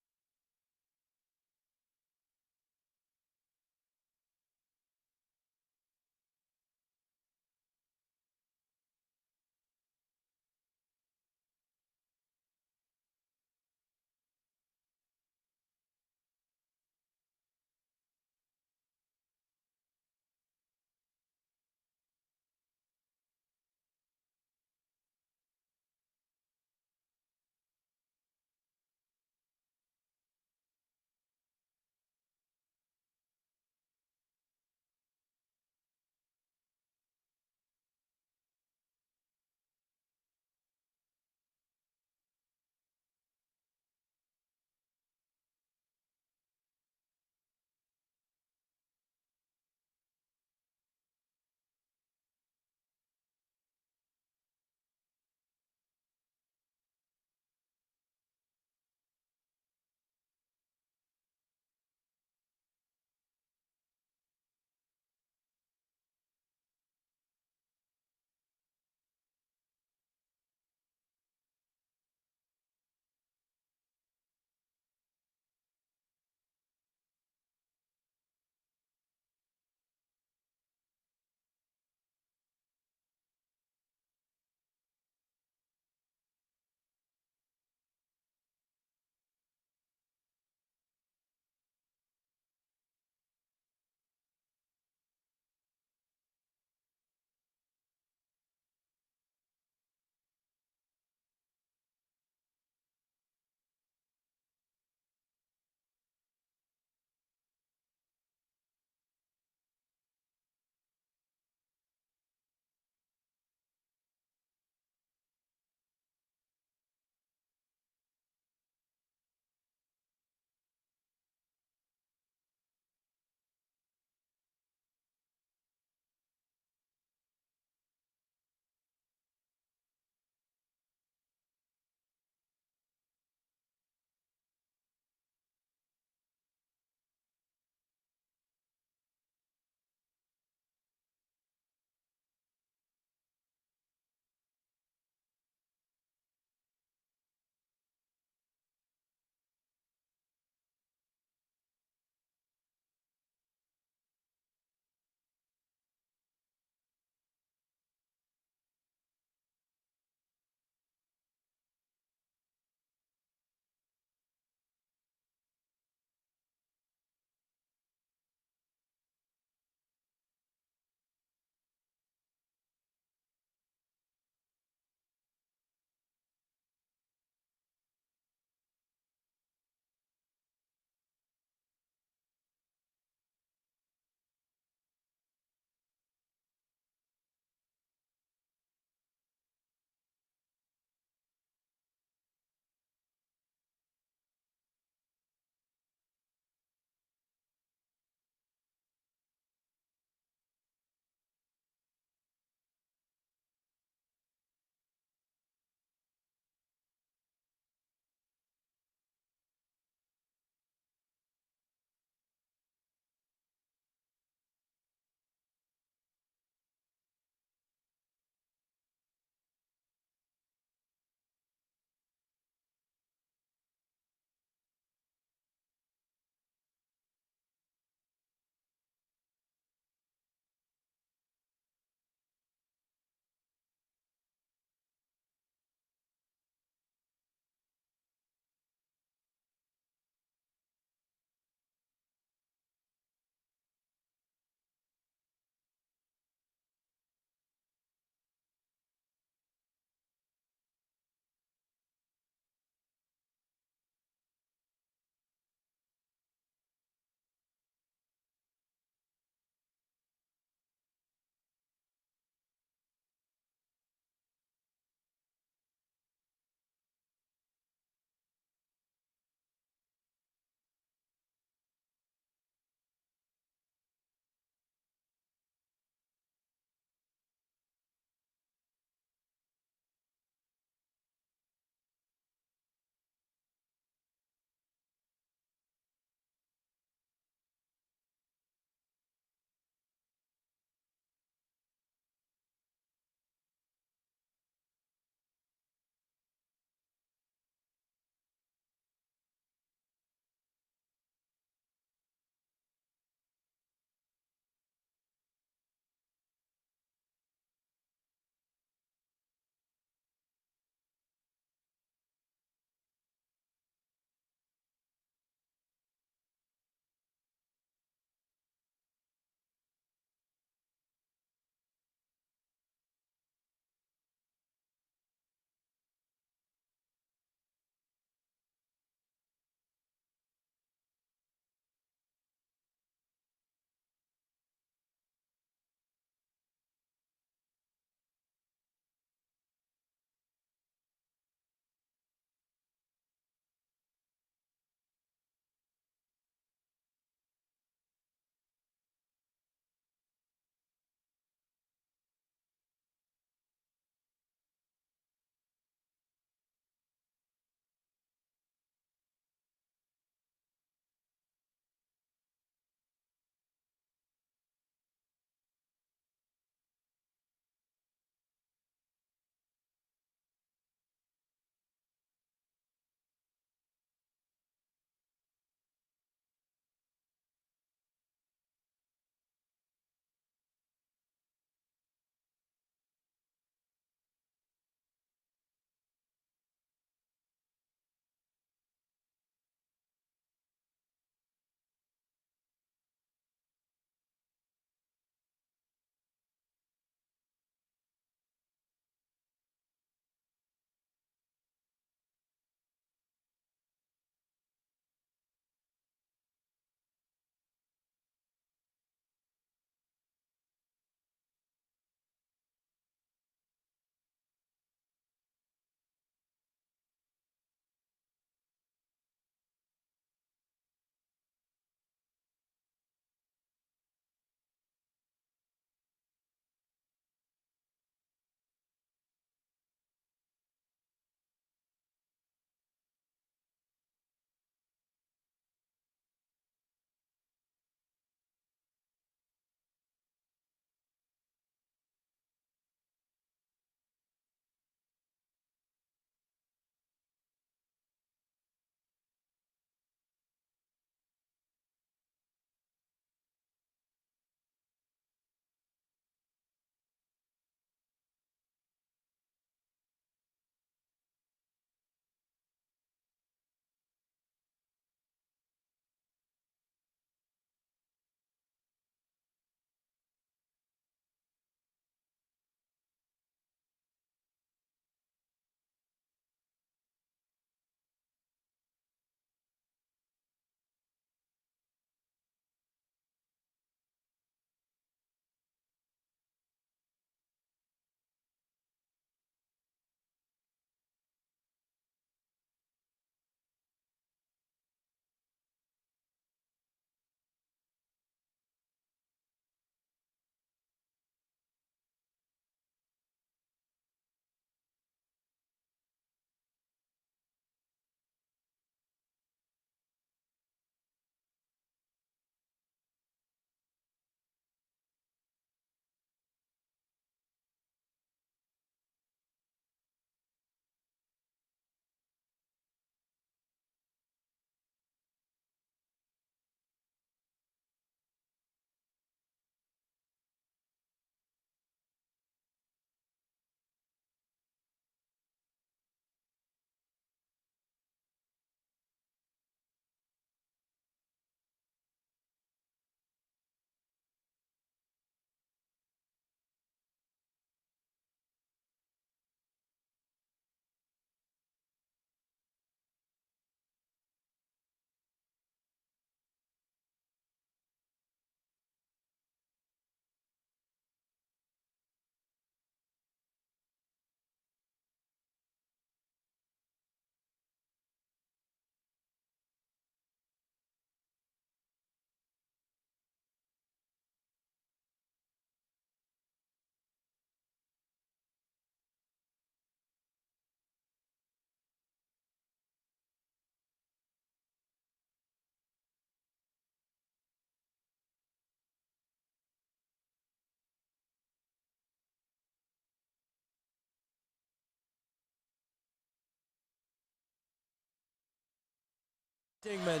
Dingman.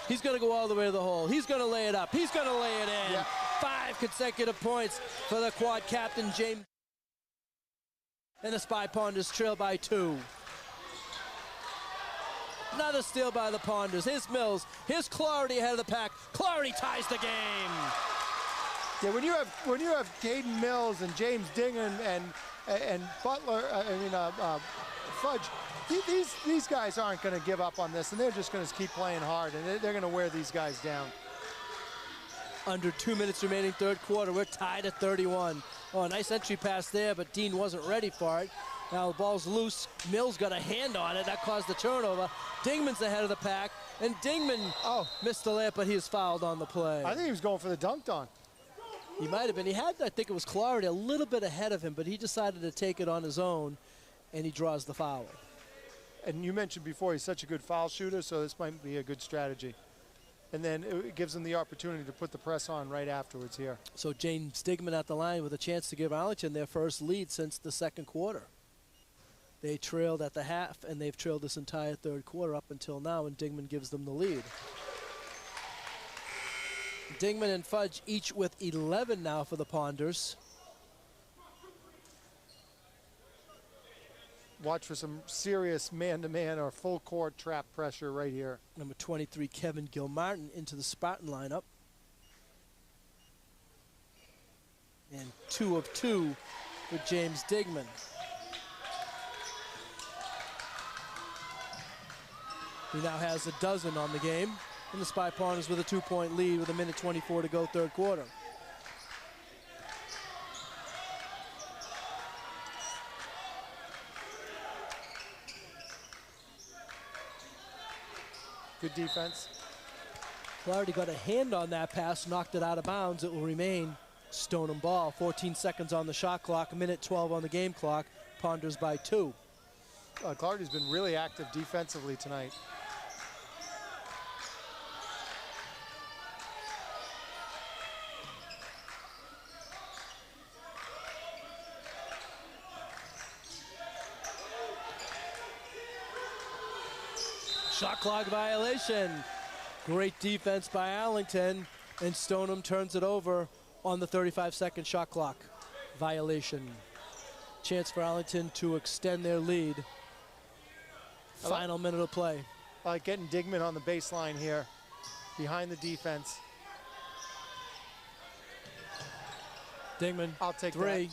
He's going to go all the way to the hole. He's going to lay it up. He's going to lay it in. Yeah. 5 consecutive points for the quad captain, James. And the Spy Ponders trail by 2. Another steal by the Ponders. Here's Mills. Here's Clarity ahead of the pack. Clarity ties the game. Yeah, when you have Caden Mills and James Dingman and Butler, Fudge, these guys aren't going to give up on this, and they're just going to keep playing hard, and they're going to wear these guys down. Under 2 minutes remaining third quarter. We're tied at 31. Oh, a nice entry pass there, but Dean wasn't ready for it. Now the ball's loose. Mills got a hand on it. That caused the turnover. Dingman's ahead of the pack, and Dingman missed the layup, but he is fouled on the play. I think he was going for the dunk on. He might have been. He had, I think it was Clarity, a little bit ahead of him, but he decided to take it on his own, and he draws the foul. And you mentioned before he's such a good foul shooter, so this might be a good strategy. And then it gives him the opportunity to put the press on right afterwards here. So James Dingman at the line with a chance to give Arlington their first lead since the second quarter. They trailed at the half, and they've trailed this entire third quarter up until now, and Dingman gives them the lead. Dingman and Fudge each with 11 now for the Ponders. Watch for some serious man-to-man or full court trap pressure right here. Number 23, Kevin Gilmartin into the Spartan lineup. And 2 of 2 with James Dingman. He now has a dozen on the game. And the Spy Ponders with a 2-point lead with 1:24 to go third quarter. Good defense. Clarity got a hand on that pass, knocked it out of bounds. It will remain Stoneham ball. 14 seconds on the shot clock, 1:12 on the game clock. Ponders by 2. Clarity's been really active defensively tonight. Shot clock violation. Great defense by Arlington, and Stoneham turns it over on the 35-second shot clock violation. Chance for Arlington to extend their lead. Final minute of play. I like getting Dingman on the baseline here, behind the defense. Dingman, I'll take 3.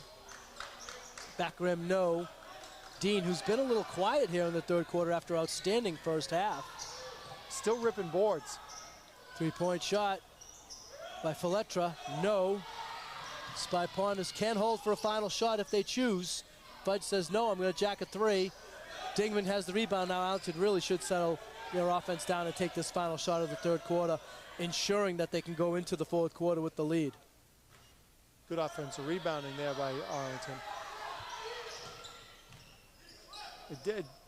Back rim, no. Dean, who's been a little quiet here in the third quarter after outstanding first half. Still ripping boards. 3-point shot by Faletra, no. Spy Ponders can hold for a final shot if they choose. Fudge says no, I'm going to jack a 3. Dingman has the rebound now. Arlington really should settle their offense down and take this final shot of the third quarter, ensuring that they can go into the fourth quarter with the lead. Good offensive rebounding there by Arlington.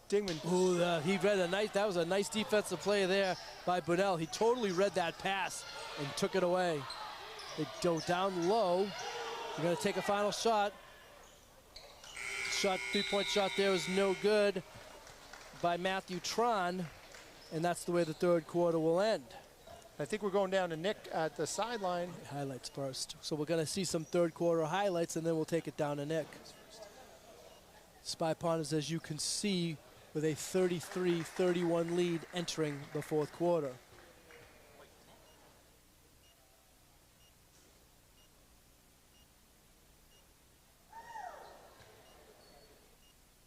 Dingman. Ooh, he read a nice. That was a nice defensive play there by Bunnell. He totally read that pass and took it away. They go down low. They're going to take a final shot. 3-point shot there is no good by Matthew Tron, and that's the way the third quarter will end. I think we're going down to Nick at the sideline. Highlights first. So we're going to see some third quarter highlights, and then we'll take it down to Nick. Spy Ponders, as you can see, with a 33-31 lead entering the fourth quarter.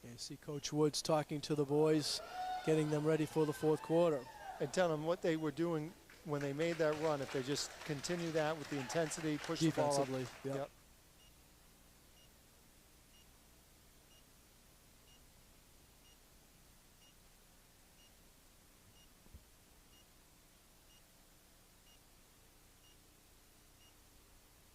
You see Coach Woods talking to the boys, getting them ready for the fourth quarter. And tell them what they were doing when they made that run. If they just continue that with the intensity, push the ball up. Defensively, yep.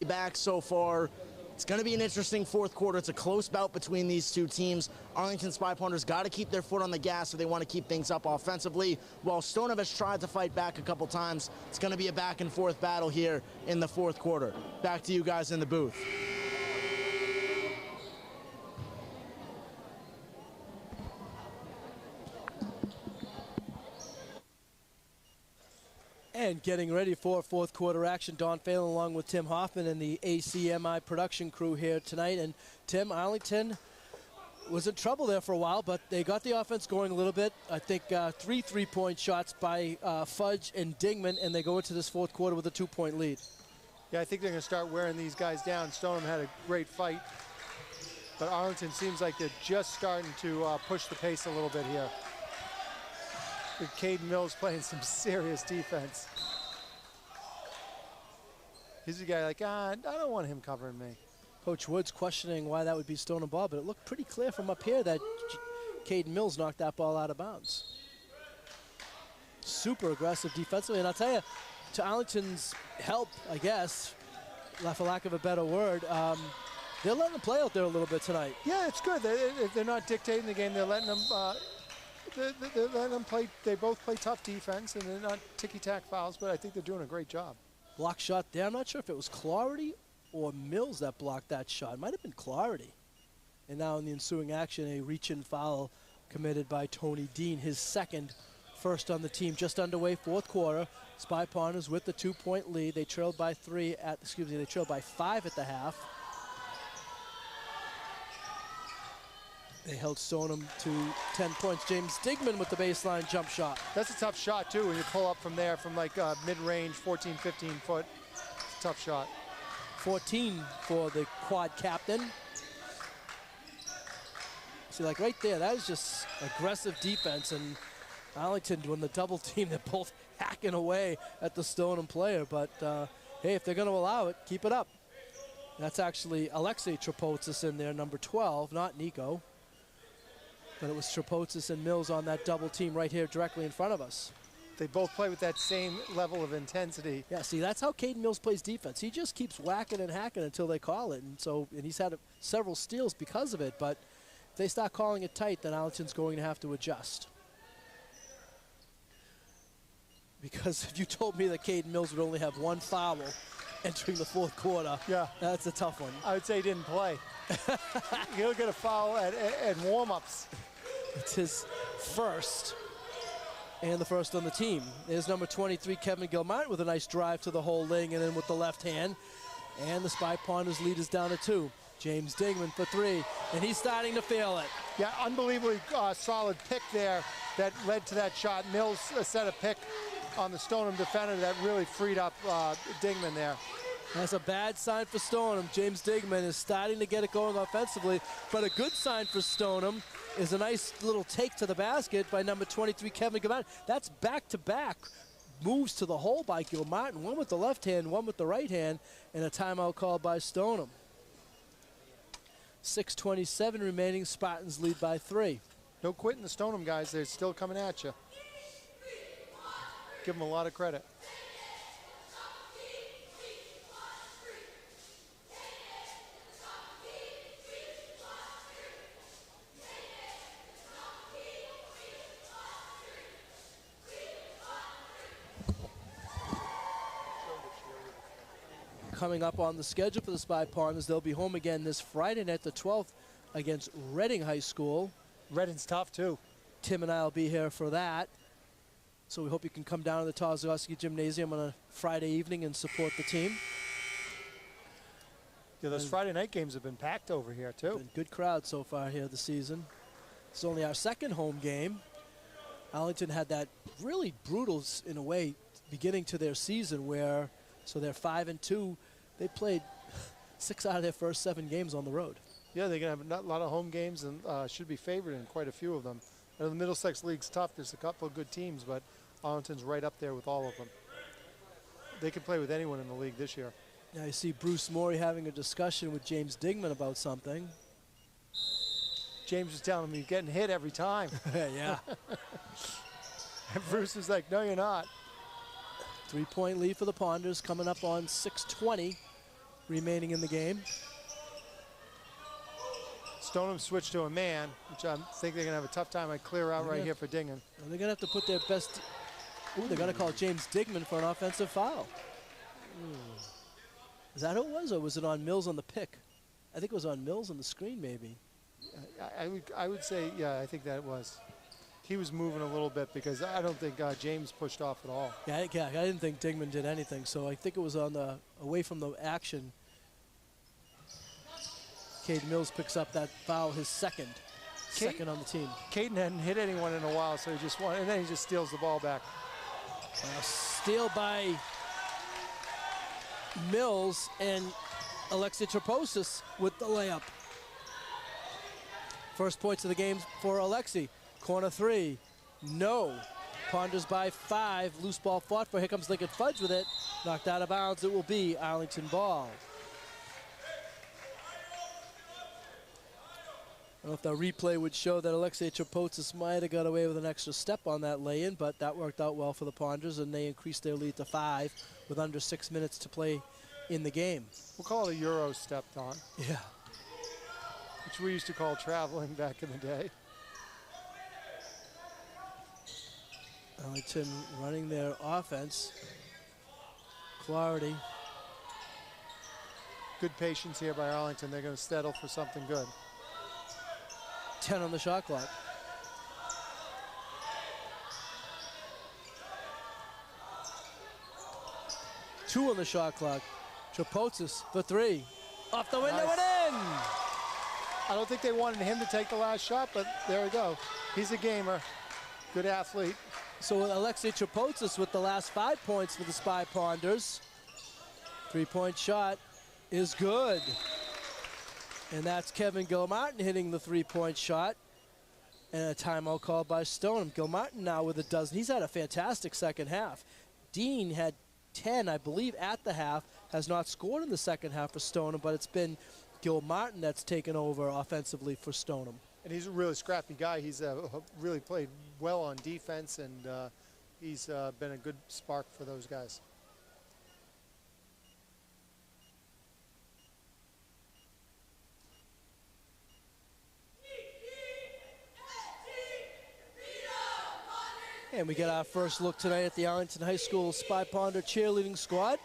Back so far. It's going to be an interesting fourth quarter. It's a close bout between these two teams. Arlington Spy Ponders got to keep their foot on the gas if they want to keep things up offensively. While Stoneham has tried to fight back a couple times, it's going to be a back and forth battle here in the fourth quarter. Back to you guys in the booth. And getting ready for fourth quarter action, Don Phelan along with Tim Hoffman and the ACMi production crew here tonight. And Tim, Arlington was in trouble there for a while, but they got the offense going a little bit. I think 3 3-point shots by Fudge and Dingman, and they go into this fourth quarter with a 2-point lead. Yeah, I think they're going to start wearing these guys down. Stoneham had a great fight, but Arlington seems like they're just starting to push the pace a little bit here. With Caden Mills playing some serious defense. He's a guy like, I don't want him covering me. Coach Woods questioning why that would be Stoneham ball, but it looked pretty clear from up here that Caden Mills knocked that ball out of bounds. Super aggressive defensively, and I'll tell you, to Arlington's help, I guess, for lack of a better word, they're letting them play out there a little bit tonight. Yeah, it's good. They're not dictating the game. They're letting them. They're letting them play. They both play tough defense, and they're not ticky-tack fouls. But I think they're doing a great job. Block shot there. I'm not sure if it was Clarity or Mills that blocked that shot. It might have been Clarity. And now in the ensuing action, a reach-in foul committed by Tony Dean, his second, first on the team. Just underway, fourth quarter. Spy Ponders with the 2-point lead. They trailed by 5 at the half. They held Stoneham to 10 points. James Digman with the baseline jump shot. That's a tough shot, too, when you pull up from there from like mid-range, 14, 15 foot. It's a tough shot. 14 for the quad captain. See, like right there, that is just aggressive defense. And Arlington, when the double team, they're both hacking away at the Stoneham player. But, hey, if they're going to allow it, keep it up. That's actually Alexei Trapotsis in there, number 12, not Nico. But it was Trapotsis and Mills on that double team right here directly in front of us. They both play with that same level of intensity. Yeah, see, that's how Caden Mills plays defense. He just keeps whacking and hacking until they call it. And he's had several steals because of it. But if they start calling it tight, then Arlington's going to have to adjust. Because if you told me that Caden Mills would only have one foul entering the fourth quarter, yeah, that's a tough one. I would say he didn't play. He'll get a foul at warm-ups. It's his first, and the first on the team. There's number 23, Kevin Gilmart, with a nice drive to the hole, laying it in with the left hand. And the Spy Ponders lead is down to 2. James Dingman for 3, and he's starting to feel it. Yeah, unbelievably solid pick there that led to that shot. Mills set a pick on the Stoneham defender that really freed up Dingman there. That's a bad sign for Stoneham. James Digman is starting to get it going offensively, but a good sign for Stoneham is a nice little take to the basket by number 23, Kevin Gilmart. That's back-to-back moves to the hole by Gilmart, one with the left hand, one with the right hand, and a timeout called by Stoneham. 6:27 remaining, Spartans lead by 3. No quitting the Stoneham guys, they're still coming at you. Give them a lot of credit. Coming up on the schedule for the Spy Ponders, they'll be home again this Friday night, the 12th, against Reading High School. Reading's tough, too. Tim and I will be here for that. So we hope you can come down to the Tozagowski Gymnasium on a Friday evening and support the team. Yeah, those Friday night games have been packed over here, too. Been good crowd so far here this season. It's only our second home game. Arlington had that really brutal, in a way, beginning to their season where, so they're 5-2. They played 6 out of their first 7 games on the road. Yeah, they're going to have a lot of home games and should be favored in quite a few of them. The Middlesex League's tough. There's a couple of good teams, but Arlington's right up there with all of them. They can play with anyone in the league this year. Now you see Bruce Morey having a discussion with James Digman about something. James was telling him, you're getting hit every time. Yeah. And Bruce was like, no, you're not. 3-point lead for the Ponders, coming up on 6:20 remaining in the game. Stoneham switched to a man, which I think they're going to have a tough time. I clear out right here for Dingan. They're going to have to put their best. Ooh, they're going to call James Digman for an offensive foul. Is that who it was, or was it on Mills on the pick? I think it was on Mills on the screen, maybe. I would say, yeah, I think that it was. he was moving a little bit because I don't think James pushed off at all. Yeah, I didn't think Dingman did anything, so I think it was on the away from the action. Caden Mills picks up that foul, his second on the team. Caden hadn't hit anyone in a while, so he just won, and then he just steals the ball back. Steal by Mills, and Alexei Traposis with the layup. First points of the game for Alexei. Corner three, no. Ponders by 5, loose ball fought for. Here comes Lincoln Fudge with it. Knocked out of bounds, it will be Arlington ball. I don't know if the replay would show that Alexei Trapotis might have got away with an extra step on that lay-in, but that worked out well for the Ponders, and they increased their lead to 5 with under 6 minutes to play in the game. We'll call it a Euro step, Don. Yeah. Which we used to call traveling back in the day. Arlington running their offense. Clarity. Good patience here by Arlington. They're going to settle for something good. 10 on the shot clock. Two on the shot clock. Trapotis for 3. Off the window and in! I don't think they wanted him to take the last shot, but there we go. He's a gamer. Good athlete. So Alexei Trapotis with the last 5 points for the Spy Ponders. 3-point shot is good. And that's Kevin Gilmartin hitting the 3-point shot. And a timeout called by Stoneham. Gilmartin now with a dozen. He's had a fantastic second half. Dean had 10, I believe, at the half. Has not scored in the second half for Stoneham, but it's been Gilmartin that's taken over offensively for Stoneham. And he's a really scrappy guy. He's really played well on defense, and he's been a good spark for those guys. And we get our first look tonight at the Arlington High School Spy Ponder cheerleading squad.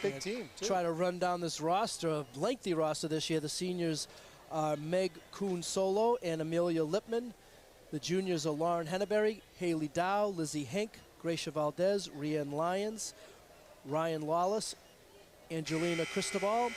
Big team, too. Try to run down this roster, a lengthy roster this year. The seniors are Meg Kuhn Solo and Amelia Lipman. The juniors are Lauren Henneberry, Haley Dow, Lizzie Hink, Gracia Valdez, Rianne Lyons, Ryan Lawless, Angelina Cristobal.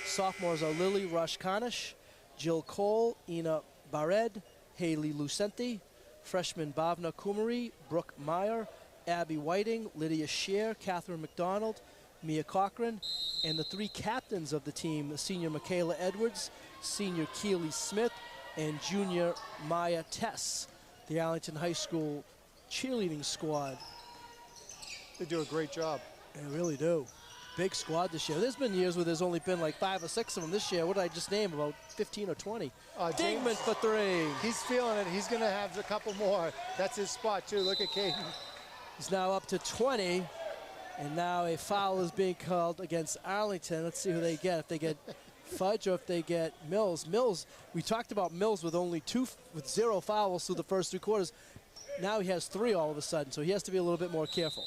Sophomores are Lily Rashkanish, Jill Cole, Ina Bared, Haley Lucenti. Freshman Bhavna Kumari, Brooke Meyer, Abby Whiting, Lydia Scheer, Catherine McDonald, Mia Cochran, and the 3 captains of the team, senior Michaela Edwards, senior Keely Smith, and junior Maya Tess. The Arlington High School cheerleading squad. They do a great job. They really do. Big squad this year. There's been years where there's only been like 5 or 6 of them. This year, what did I just name? About 15 or 20. Dingman for 3. He's feeling it. He's going to have a couple more. That's his spot, too. Look at Caden. He's now up to 20. And now a foul is being called against Arlington. Let's see who they get. If they get Fudge or if they get Mills. Mills, we talked about Mills with only 0 fouls through the first 3 quarters. Now he has 3 all of a sudden, so he has to be a little bit more careful.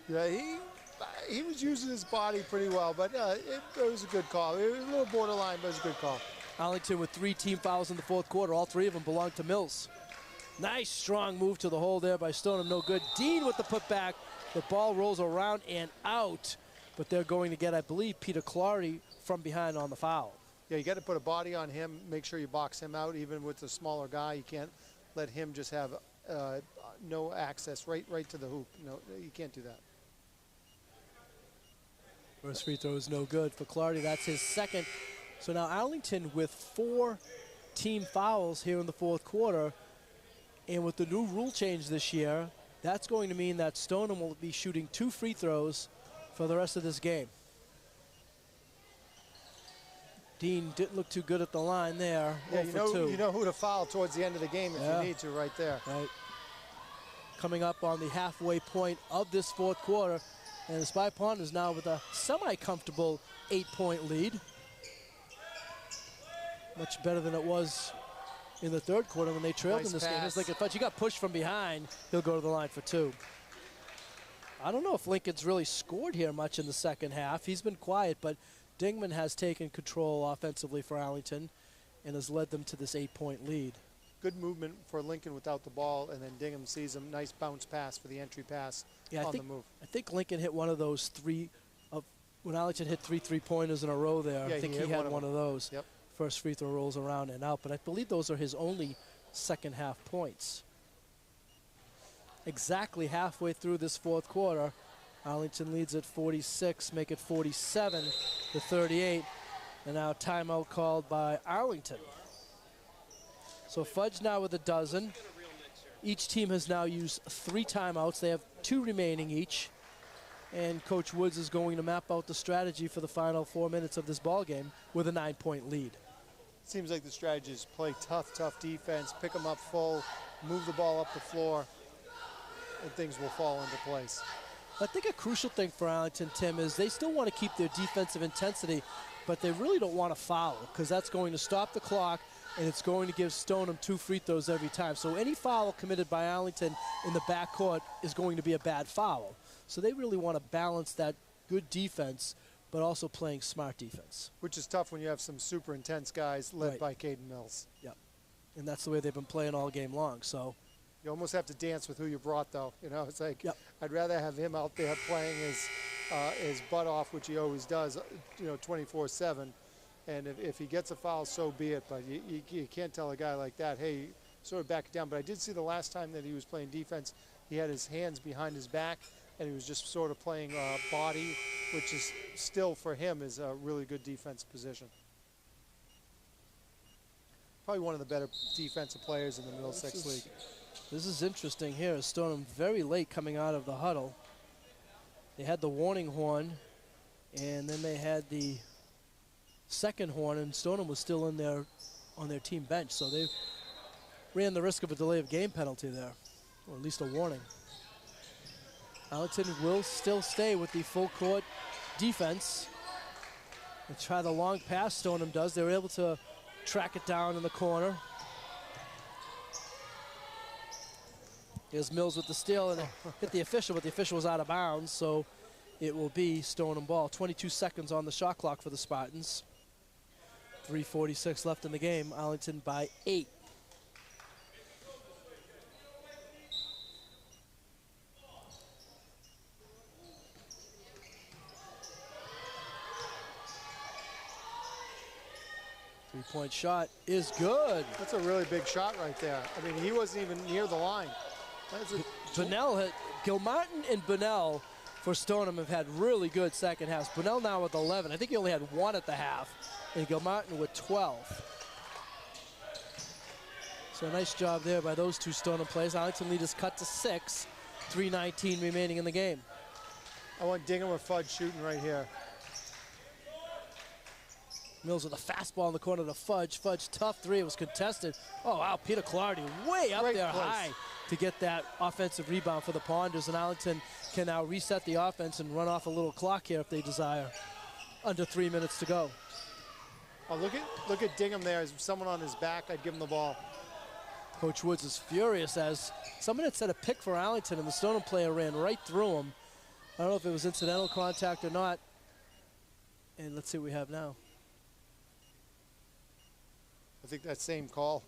Yeah, he was using his body pretty well, but it was a good call. It was a little borderline, but it was a good call. Arlington with 3 team fouls in the 4th quarter. All 3 of them belong to Mills. Nice strong move to the hole there by Stoneham. No good. Dean with the putback. The ball rolls around and out, but they're going to get, I believe, Peter Clarity from behind on the foul. Yeah, you got to put a body on him, make sure you box him out, even with the smaller guy. You can't let him just have no access right to the hoop. No, you can't do that. First free throw is no good for Clarity. That's his second. So now Arlington with 4 team fouls here in the 4th quarter, and with the new rule change this year, that's going to mean that Stoneham will be shooting 2 free throws for the rest of this game. Dean didn't look too good at the line there. Yeah, you know who to foul towards the end of the game if you need to right there. Right. Coming up on the halfway point of this 4th quarter, and the Spy Pond is now with a semi-comfortable 8-point lead. Much better than it was in the third quarter when they trailed in this game. It's like if he got pushed from behind, he'll go to the line for 2. I don't know if Lincoln's really scored here much in the second half. He's been quiet, but Dingman has taken control offensively for Arlington and has led them to this 8-point lead. Good movement for Lincoln without the ball, and then Dingham sees him. Nice bounce pass for the entry pass on the move. I think Lincoln hit one of those when Arlington hit 3 3-pointers in a row there. Yeah, I think he had one of those. Yep. First free throw rolls around and out, but I believe those are his only second half points. Exactly halfway through this fourth quarter, Arlington leads at 46, make it 47-38, and now timeout called by Arlington. So Fudge now with a dozen. Each team has now used 3 timeouts. They have 2 remaining each. And Coach Woods is going to map out the strategy for the final 4 minutes of this ball game with a 9-point lead. Seems like the strategy is play tough defense, pick them up full, move the ball up the floor, and things will fall into place. I think a crucial thing for Arlington, Tim, is they still want to keep their defensive intensity, but they really don't want to foul because that's going to stop the clock and it's going to give Stoneham 2 free throws every time. So any foul committed by Arlington in the backcourt is going to be a bad foul. So they really want to balance that good defense, but also playing smart defense. Which is tough when you have some super intense guys led by Caden Mills. Yep. And that's the way they've been playing all game long. So you almost have to dance with who you brought, though. You know, it's like I'd rather have him out there playing his butt off, which he always does, 24/7. And if he gets a foul, so be it. But you can't tell a guy like that, hey, sort of back it down. But I did see the last time that he was playing defense, he had his hands behind his back, and he was just sort of playing body, which is still for him is a really good defense position. Probably one of the better defensive players in the Middlesex League. This is interesting here. Stoneham very late coming out of the huddle. They had the warning horn, and then they had the second horn, and Stoneham was still on their team bench, so they ran the risk of a delay of game penalty there, or at least a warning. Arlington will still stay with the full court defense. They try the long pass, Stoneham does. They were able to track it down in the corner. Here's Mills with the steal, and it hit the official, but the official was out of bounds, so it will be Stoneham ball. 22 seconds on the shot clock for the Spartans. 3:46 left in the game. Arlington by 8. Three-point shot is good. That's a really big shot right there. I mean, he wasn't even near the line. Gilmartin and Bunnell for Stoneham have had really good second halves. Bunnell now with 11. I think he only had 1 at the half, and Gilmartin with 12. So a nice job there by those two Stoneham players. Arlington lead is cut to 6. 3:19 remaining in the game. I want Dingham or Fudge shooting right here. Mills with a fastball in the corner to Fudge. Fudge, tough 3. It was contested. Oh, wow, Peter Clardy way up there high to get that offensive rebound for the Ponders. And Arlington can now reset the offense and run off a little clock here if they desire. Under 3 minutes to go. Oh, look at Dingham there. As someone on his back, I'd give him the ball. Coach Woods is furious as someone had set a pick for Arlington and the Stoneham player ran right through him. I don't know if it was incidental contact or not. And let's see what we have now. I think that same call.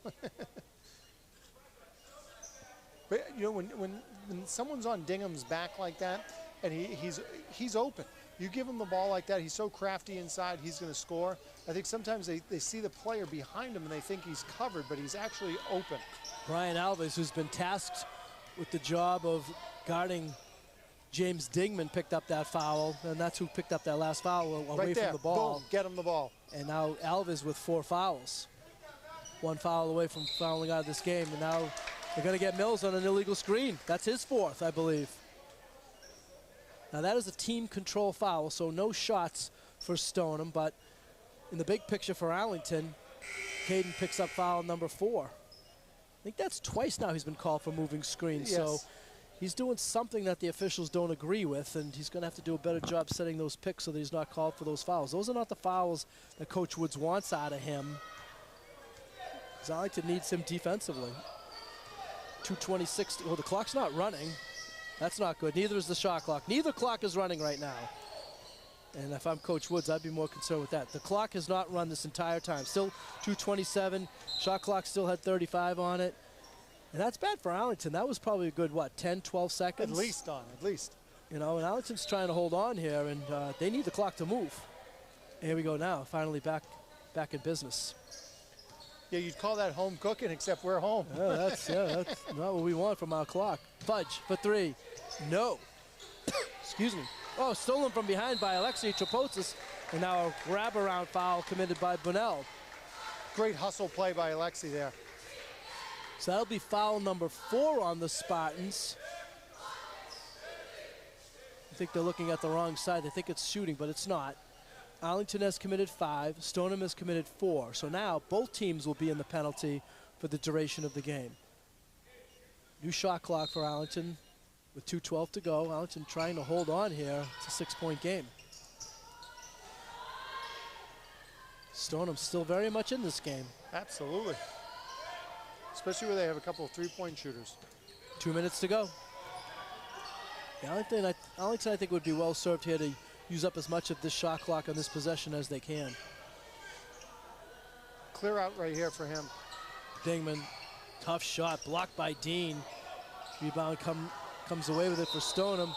But you know, when someone's on Dingham's back like that, and he's open. You give him the ball like that, he's so crafty inside, he's going to score. I think sometimes they see the player behind him and they think he's covered, but he's actually open. Brian Alves, who's been tasked with the job of guarding James Dingman, picked up that foul, and that's who picked up that last foul away from the ball. Boom, get him the ball. And now Alves with 4 fouls. 1 foul away from fouling out of this game, and now they're going to get Mills on an illegal screen. That's his 4th, I believe. Now that is a team control foul, so no shots for Stoneham, but in the big picture for Arlington, Caden picks up foul number 4. I think that's twice now he's been called for moving screens, so he's doing something that the officials don't agree with, and he's going to have to do a better job setting those picks so that he's not called for those fouls. Those are not the fouls that Coach Woods wants out of him. Arlington needs him defensively. 2:26. Well, the clock's not running. That's not good. Neither is the shot clock. Neither clock is running right now. And if I'm Coach Woods, I'd be more concerned with that. The clock has not run this entire time. Still 2:27. Shot clock still had 35 on it. And that's bad for Arlington. That was probably a good, what, 10, 12 seconds? At least, Don, at least. You know, and Arlington's trying to hold on here, and they need the clock to move. Here we go now, finally back in business. Yeah, you'd call that home cooking, except we're home. That's not what we want from our clock. Fudge for three. No. Excuse me. Oh, stolen from behind by Alexei Trapotsis, and now a grab-around foul committed by Bunnell. Great hustle play by Alexei there. So that'll be foul number 4 on the Spartans. I think they're looking at the wrong side. They think it's shooting, but it's not. Arlington has committed 5. Stoneham has committed 4. So now both teams will be in the penalty for the duration of the game. New shot clock for Arlington with 2:12 to go. Arlington trying to hold on here. It's a 6-point game. Stoneham still very much in this game. Absolutely. Especially where they have a couple of three-point shooters. 2 minutes to go. Arlington, I think, would be well served here to use up as much of this shot clock on this possession as they can. Clear out right here for him. Dingman, tough shot, blocked by Dean. Rebound comes away with it for Stoneham.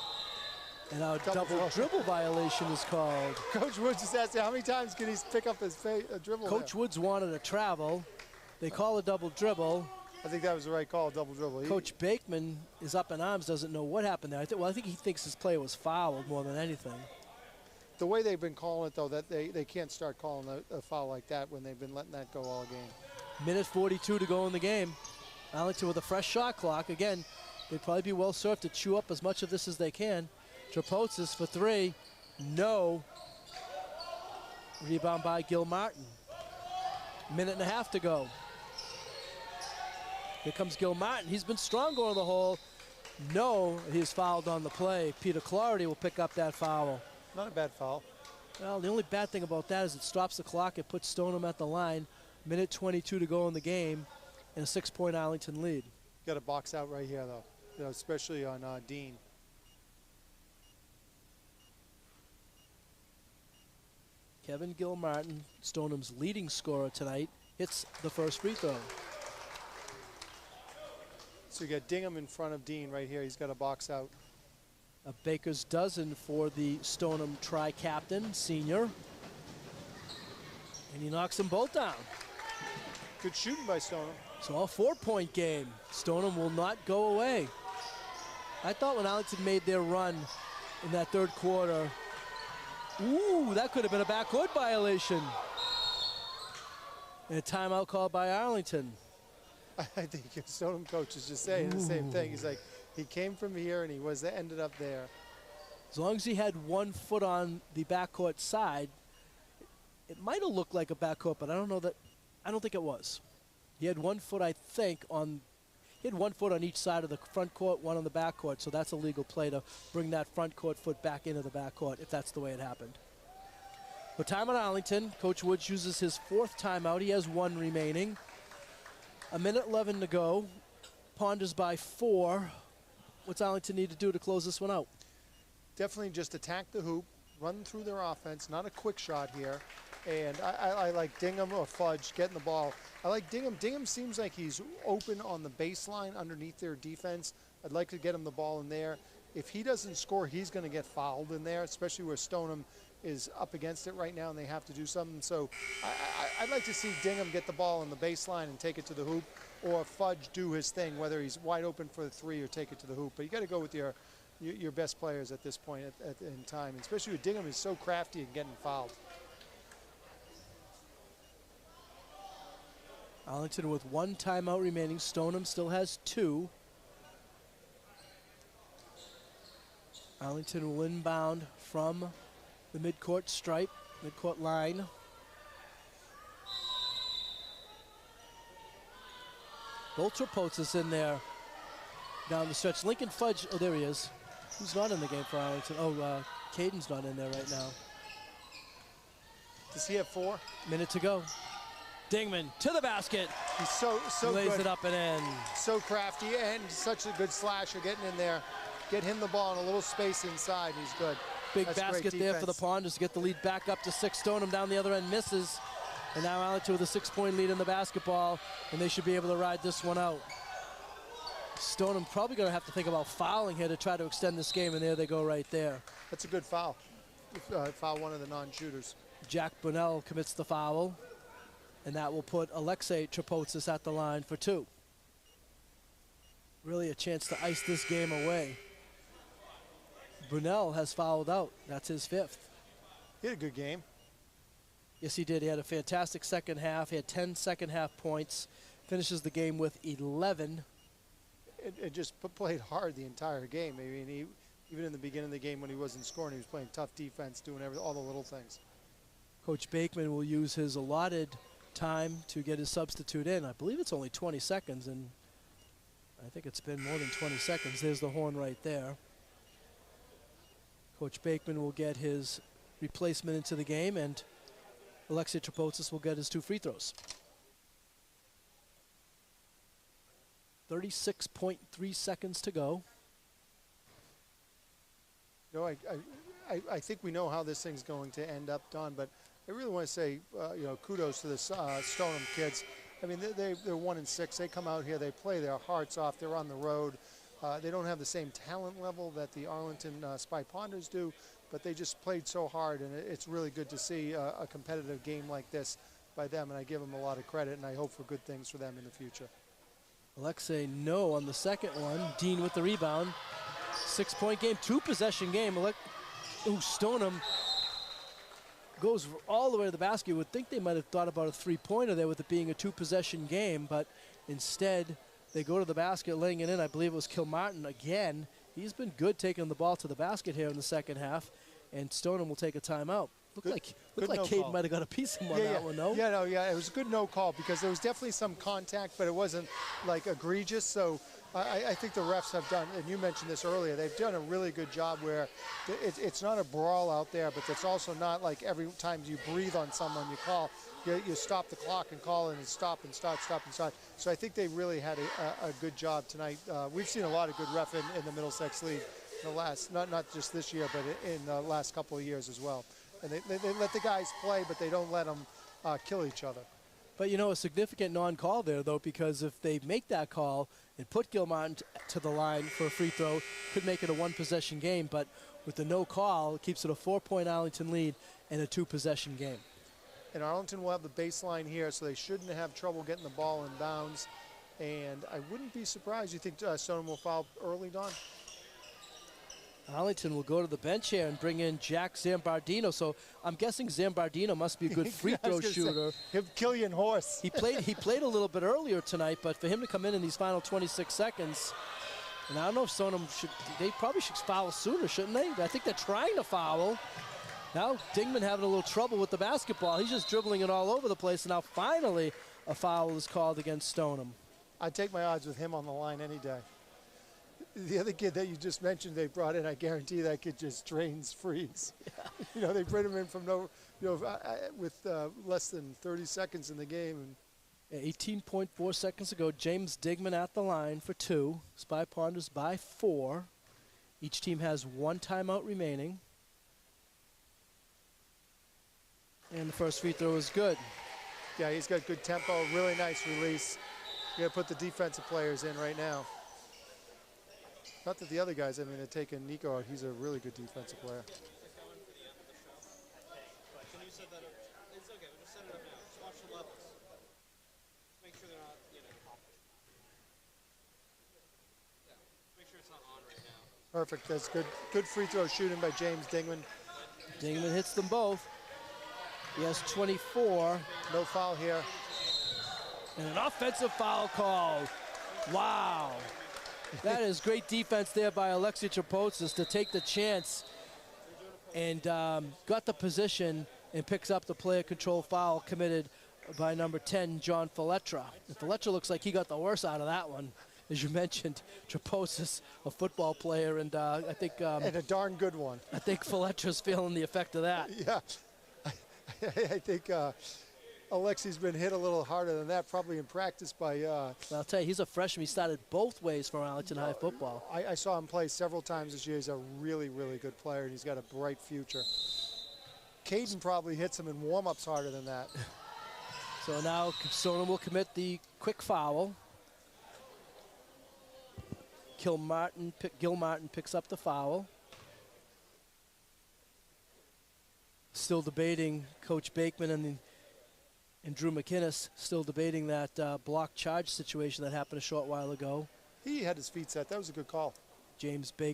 And now a double dribble violation is called. Coach Woods just asked how many times can he pick up his dribble Coach Woods wanted a travel. They call a double dribble. I think that was the right call, double dribble. Coach Bakeman is up in arms, doesn't know what happened there. I think he thinks his player was fouled more than anything. The way they've been calling it, though, that they can't start calling a foul like that when they've been letting that go all game. Minute 42 to go in the game. Arlington with a fresh shot clock. Again, they'd probably be well served to chew up as much of this as they can. Trapotsis for 3. No. Rebound by Gil Martin. Minute and a half to go. Here comes Gil Martin. He's been strong going to the hole. No, he's fouled on the play. Peter Clarity will pick up that foul. Not a bad foul. Well, the only bad thing about that is it stops the clock. It puts Stoneham at the line. Minute 22 to go in the game, and a 6-point Arlington lead. Got a box out right here, though, especially on Dean. Kevin Gilmartin, Stoneham's leading scorer tonight, hits the first free throw. So you got Dingham in front of Dean right here. He's got a box out. A baker's dozen for the Stoneham tri-captain, senior. And he knocks them both down. Good shooting by Stoneham. So a 4-point game. Stoneham will not go away. I thought when Arlington made their run in that third quarter, ooh, that could have been a backcourt violation. And a timeout called by Arlington. I think Stoneham coach is just saying the same thing. He's like, he came from here and he ended up there. As long as he had 1 foot on the backcourt side, it might have looked like a backcourt, but I don't think it was. He had 1 foot, I think, he had 1 foot on each side of the front court, 1 on the back court, so that's a legal play to bring that front court foot back into the back court if that's the way it happened. But timeout Arlington. Coach Woods uses his 4th timeout. He has 1 remaining. A minute 11 to go. Ponders by 4. What's Arlington need to do to close this one out? Definitely just attack the hoop, run through their offense, not a quick shot here. And I like Dingham or Fudge getting the ball. I like Dingham. Dingham seems like he's open on the baseline underneath their defense. I'd like to get him the ball in there. If he doesn't score, he's going to get fouled in there, especially where Stoneham is up against it right now and they have to do something. So I'd like to see Dingham get the ball on the baseline and take it to the hoop, or Fudge do his thing, whether he's wide open for the 3 or take it to the hoop. But you got to go with your best players at this point in time, especially with Dingham is so crafty and getting fouled. Arlington with 1 timeout remaining. Stoneham still has 2. Arlington will inbound from the midcourt stripe, midcourt line. Both Trapotsis in there down the stretch. Lincoln Fudge, oh, there he is. Who's not in the game for Arlington? Oh, Caden's not in there right now. Does he have 4? Minute to go. Dingman to the basket. He's so Lays good. it up and in. So crafty and such a good slasher getting in there. Get him the ball in a little space inside. He's good. Big That's basket great there for the defense. Ponders to get the lead back up to 6. Stoneham down the other end misses. And now Arlington with a 6-point lead in the basketball, and they should be able to ride this one out. Stoneham probably going to have to think about fouling here to try to extend this game, and there they go right there. That's a good foul. Foul one of the non-shooters. Jack Bunnell commits the foul, and that will put Alexei Trapotsis at the line for 2. Really a chance to ice this game away. Bunnell has fouled out. That's his 5th. He had a good game. Yes, he did. He had a fantastic second half. He had 10 second half points. Finishes the game with 11. It just played hard the entire game. I mean, even in the beginning of the game when he wasn't scoring, he was playing tough defense, doing all the little things. Coach Bakeman will use his allotted time to get his substitute in. I believe it's only 20 seconds, and I think it's been more than 20 seconds. There's the horn right there. Coach Bakeman will get his replacement into the game, and Alexei Trapotsis will get his 2 free throws. 36.3 seconds to go. You know, I think we know how this thing's going to end up, Don, but I really want to say, kudos to the Stoneham kids. I mean, they're 1-6. They come out here, they play their hearts off. They're on the road. They don't have the same talent level that the Arlington Spy Ponders do, but they just played so hard, and it's really good to see a competitive game like this by them, and I give them a lot of credit, and I hope for good things for them in the future. Alexei no on the second one. Dean with the rebound. 6-point game, 2-possession game. Stoneham goes all the way to the basket. You would think they might have thought about a 3-pointer there with it being a 2-possession game, but instead they go to the basket, laying it in. I believe it was Kilmartin again. He's been good taking the ball to the basket here in the second half, and Stoneham will take a timeout. Looked like Cade might have got a piece of him on that one, no? Yeah, it was a good no call because there was definitely some contact, but it wasn't like egregious. So I think the refs have done, and you mentioned this earlier, they've done a really good job where it's not a brawl out there, but it's also not like every time you breathe on someone you call, you stop the clock and call and stop and start, stop and start. So I think they really had a good job tonight. We've seen a lot of good ref in the Middlesex League in the last, not just this year, but in the last couple of years as well. And they let the guys play, but they don't let them kill each other. But, a significant non-call there, though, because if they make that call and put Gilmartin to the line for a free throw, could make it a 1-possession game. But with the no call, it keeps it a 4-point Arlington lead and a 2-possession game. And Arlington will have the baseline here, so they shouldn't have trouble getting the ball in bounds. And I wouldn't be surprised. You think Stoneham will foul early, Don? Arlington will go to the bench here and bring in Jack Zambardino. So I'm guessing Zambardino must be a good free throw shooter. He'll kill you in horse. He played a little bit earlier tonight, but for him to come in these final 26 seconds, and I don't know if Stoneham they probably should foul sooner, shouldn't they? I think they're trying to foul. Now Dingman having a little trouble with the basketball. He's just dribbling it all over the place, and now finally a foul is called against Stoneham. I'd take my odds with him on the line any day. The other kid that you just mentioned they brought in, I guarantee that kid just drains frees. Yeah. They bring him in from with less than 30 seconds in the game. And 18.4 seconds to go. James Dingman at the line for 2. Spy Ponders by 4. Each team has 1 timeout remaining. And the first free throw is good. Yeah, he's got good tempo, really nice release. You got to put the defensive players in right now. Not that the other guys, they're taking Nico out. He's a really good defensive player. Can you set that up? It's okay. We'll just set it up now. Just watch the levels. Make sure they're not, Yeah. Make sure it's not on right now. Perfect. That's good. Good free throw shooting by James Dingman. Dingman hits them both. He has 24. No foul here. And an offensive foul called. Wow. That is great defense there by Alexei Trapotsis to take the chance and got the position and picks up the player control foul committed by number 10, John Faletra. And Faletra looks like he got the worst out of that one. As you mentioned, Trapotsis, a football player, and I think... and a darn good one. I think Faletra's feeling the effect of that. Yeah. I think Alexi's been hit a little harder than that, probably in practice by. Well, I'll tell you, he's a freshman. He started both ways for Arlington High football. I saw him play several times this year. He's a really, really good player, and he's got a bright future. Caden probably hits him in warm-ups harder than that. So now Stoneham will commit the quick foul. Gil Martin picks up the foul. Still debating, Coach Bakeman and Drew McInnes still debating that block charge situation that happened a short while ago. He had his feet set. That was a good call.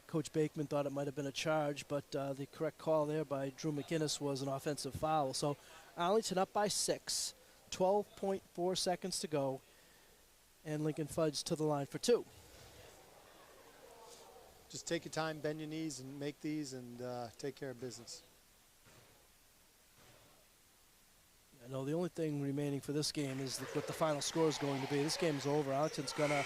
Coach Bakeman thought it might have been a charge, but the correct call there by Drew McInnes was an offensive foul. So Arlington up by 6, 12.4 seconds to go, and Lincoln Fudge to the line for 2. Just take your time, bend your knees, and make these, and take care of business. I know the only thing remaining for this game is what the final score is going to be. This game is over. Arlington's gonna.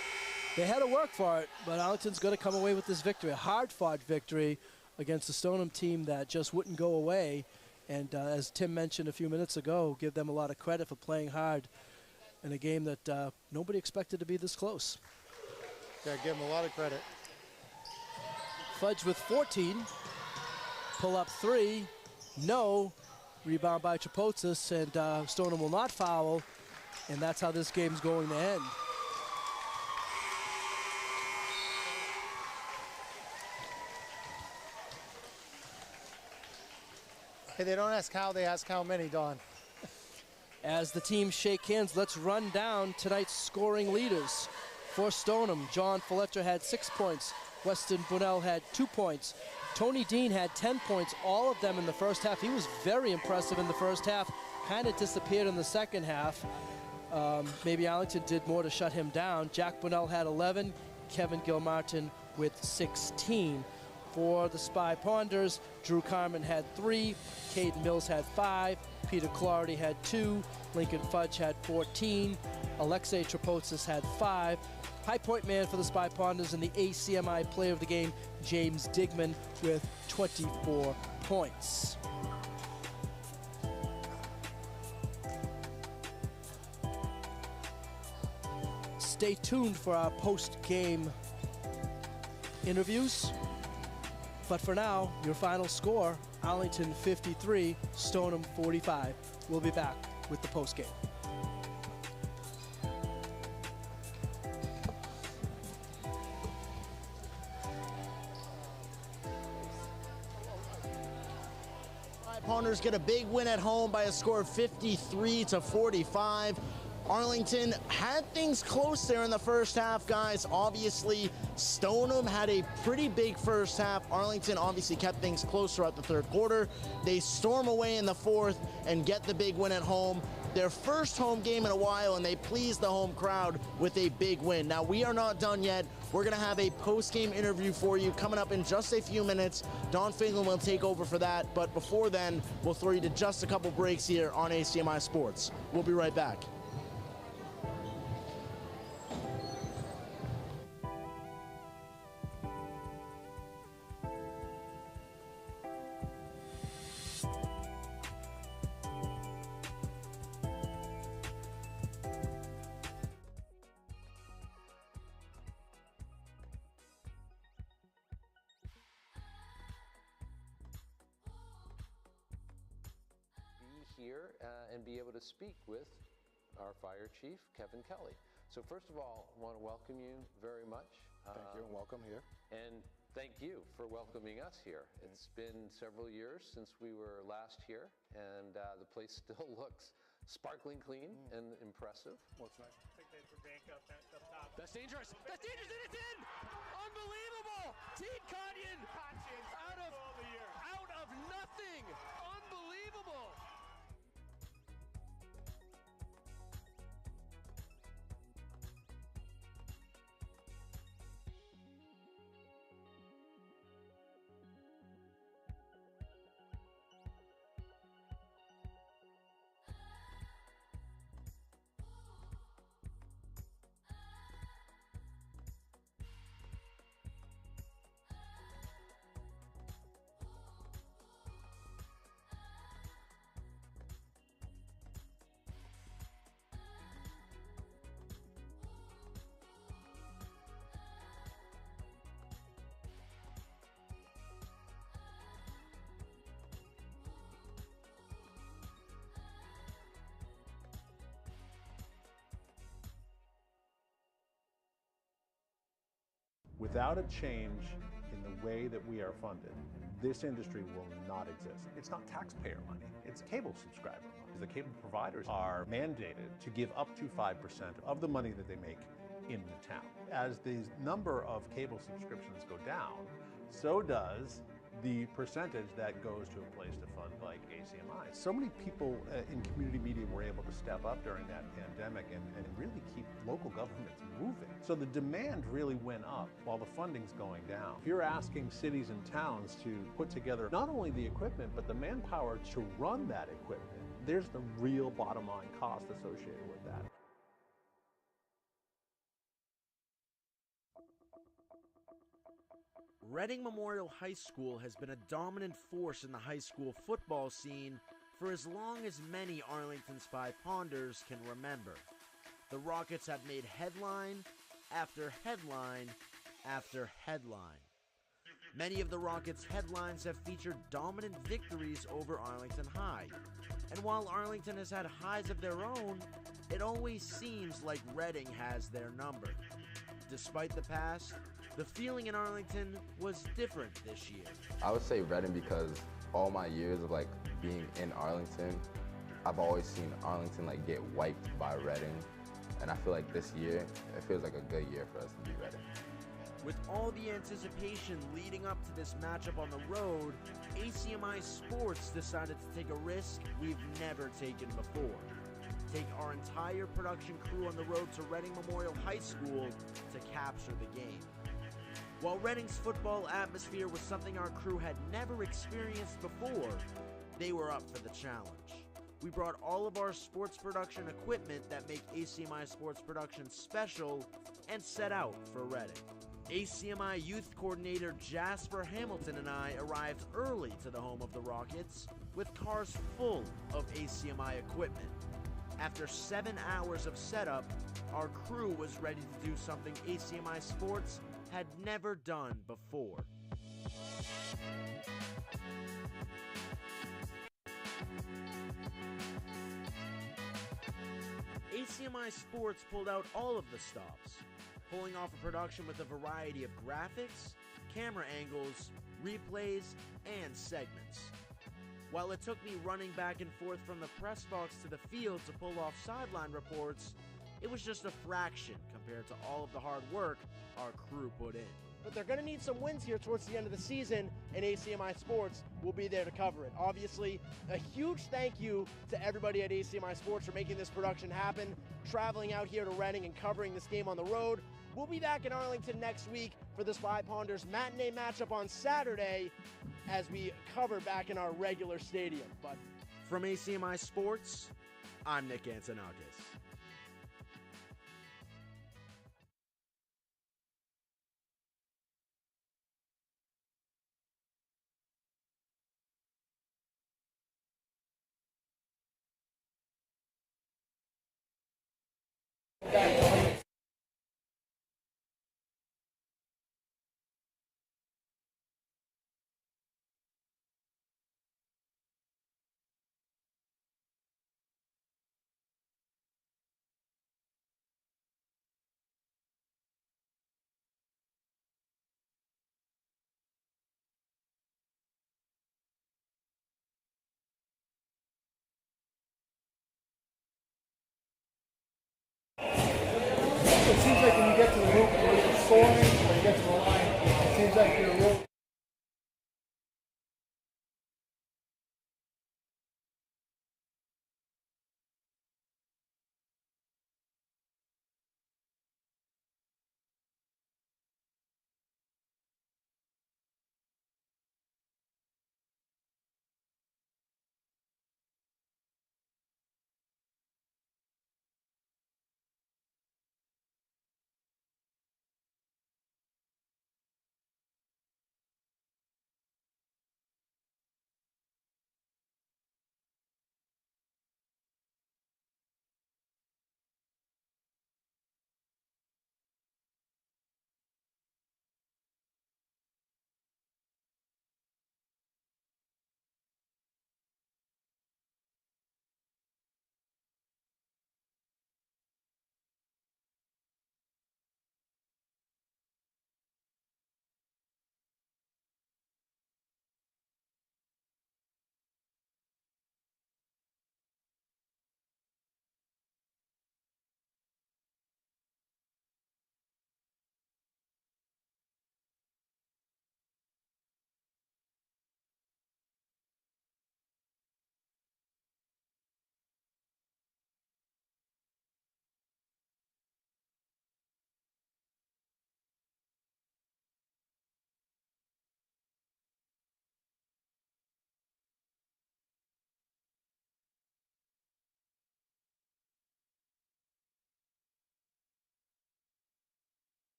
They had to work for it, but Arlington's going to come away with this victory, a hard-fought victory against the Stoneham team that just wouldn't go away. And as Tim mentioned a few minutes ago, give them a lot of credit for playing hard in a game that nobody expected to be this close. Yeah, give them a lot of credit. Fudge with 14, pull up 3, no, rebound by Trapotsis, and Stoneham will not foul, and that's how this game's going to end. Hey, they don't ask how, they ask how many, Don. As the teams shake hands, let's run down tonight's scoring leaders. For Stoneham, John Fletcher had 6 points. Weston Bunnell had 2 points. Tony Dean had 10 points, all of them in the first half. He was very impressive in the first half, kind of disappeared in the second half. Maybe Arlington did more to shut him down. Jack Bunnell had 11, Kevin Gilmartin with 16. For the Spy Ponders, Drew Carmen had 3, Caden Mills had 5, Peter Clarity had 2, Lincoln Fudge had 14, Alexei Trapotsis had 5. High point man for the Spy Ponders and the ACMi player of the game, James Digman, with 24 points. Stay tuned for our post-game interviews. But for now, your final score, Arlington 53, Stoneham 45. We'll be back with the postgame. Ponders get a big win at home by a score of 53-45. Arlington had things close there in the first half, guys. Obviously, Stoneham had a pretty big first half. Arlington obviously kept things close throughout the third quarter. They storm away in the fourth and get the big win at home. Their first home game in a while, and they pleased the home crowd with a big win. Now, we are not done yet. We're going to have a post-game interview for you coming up in just a few minutes. Don Finland will take over for that, but before then, we'll throw you to just a couple breaks here on ACMi Sports. We'll be right back. Here and be able to speak with our fire chief, Kevin Kelly. So first of all, I want to welcome you very much. Thank you, and welcome here. And thank you for welcoming us here. It's been several years since we were last here, and the place still looks sparkling clean and impressive. Well, it's nice. I think they put bank up top. That's dangerous. That's dangerous, and it's in! Unbelievable! Teen Canyon out of nothing! Unbelievable! Without a change in the way that we are funded, this industry will not exist. It's not taxpayer money, it's cable subscriber money. The cable providers are mandated to give up to 5% of the money that they make in the town. As the number of cable subscriptions go down, so does the percentage that goes to a place to fund like ACMi. So many people in community media were able to step up during that pandemic and really keep local governments moving. So the demand really went up while the funding's going down. If you're asking cities and towns to put together not only the equipment, but the manpower to run that equipment, there's the real bottom line cost associated with that. Reading Memorial High School has been a dominant force in the high school football scene for as long as many Arlington Spy Ponders can remember. The Rockets have made headline after headline after headline. Many of the Rockets' headlines have featured dominant victories over Arlington High. And while Arlington has had highs of their own, it always seems like Reading has their number. Despite the past, the feeling in Arlington was different this year. I would say Reading because all my years of being in Arlington, I've always seen Arlington get wiped by Reading. And I feel like this year, it feels like a good year for us to be Reading. With all the anticipation leading up to this matchup on the road, ACMi Sports decided to take a risk we've never taken before. Take our entire production crew on the road to Reading Memorial High School to capture the game. While Reading's football atmosphere was something our crew had never experienced before, they were up for the challenge. We brought all of our sports production equipment that make ACMi Sports Production special and set out for Reading. ACMi Youth Coordinator Jasper Hamilton and I arrived early to the home of the Rockets with cars full of ACMi equipment. After 7 hours of setup, our crew was ready to do something ACMi Sports had never done before. ACMi Sports pulled out all of the stops, pulling off a production with a variety of graphics, camera angles, replays, and segments. While it took me running back and forth from the press box to the field to pull off sideline reports, it was just a fraction compared to all of the hard work our crew put in. But they're going to need some wins here towards the end of the season, and ACMi Sports will be there to cover it. Obviously, a huge thank you to everybody at ACMi Sports for making this production happen, traveling out here to Reading and covering this game on the road. We'll be back in Arlington next week for the Spy Ponders matinee matchup on Saturday as we cover back in our regular stadium. But from ACMi Sports, I'm Nick Antonakis. It seems like when you get to the room where you're scoring, or you get to the line, it seems like you're really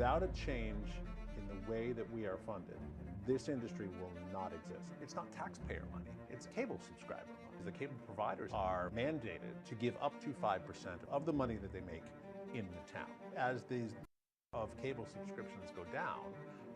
Without a change in the way that we are funded, this industry will not exist. It's not taxpayer money, it's cable subscriber money. The cable providers are mandated to give up to 5% of the money that they make in the town. As these of cable subscriptions go down,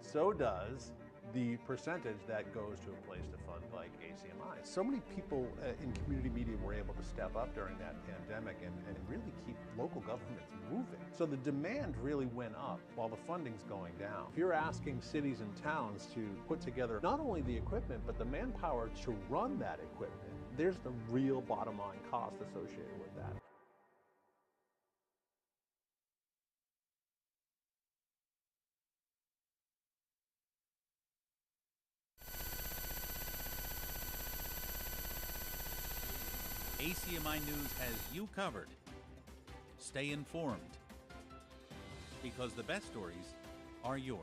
so does the percentage that goes to a place to fund like ACMi. So many people in community media were able to step up during that pandemic and really keep local governments moving. So the demand really went up while the funding's going down. If you're asking cities and towns to put together not only the equipment, but the manpower to run that equipment, there's the real bottom line cost associated with that. ACMi News has you covered. Stay informed, because the best stories are yours.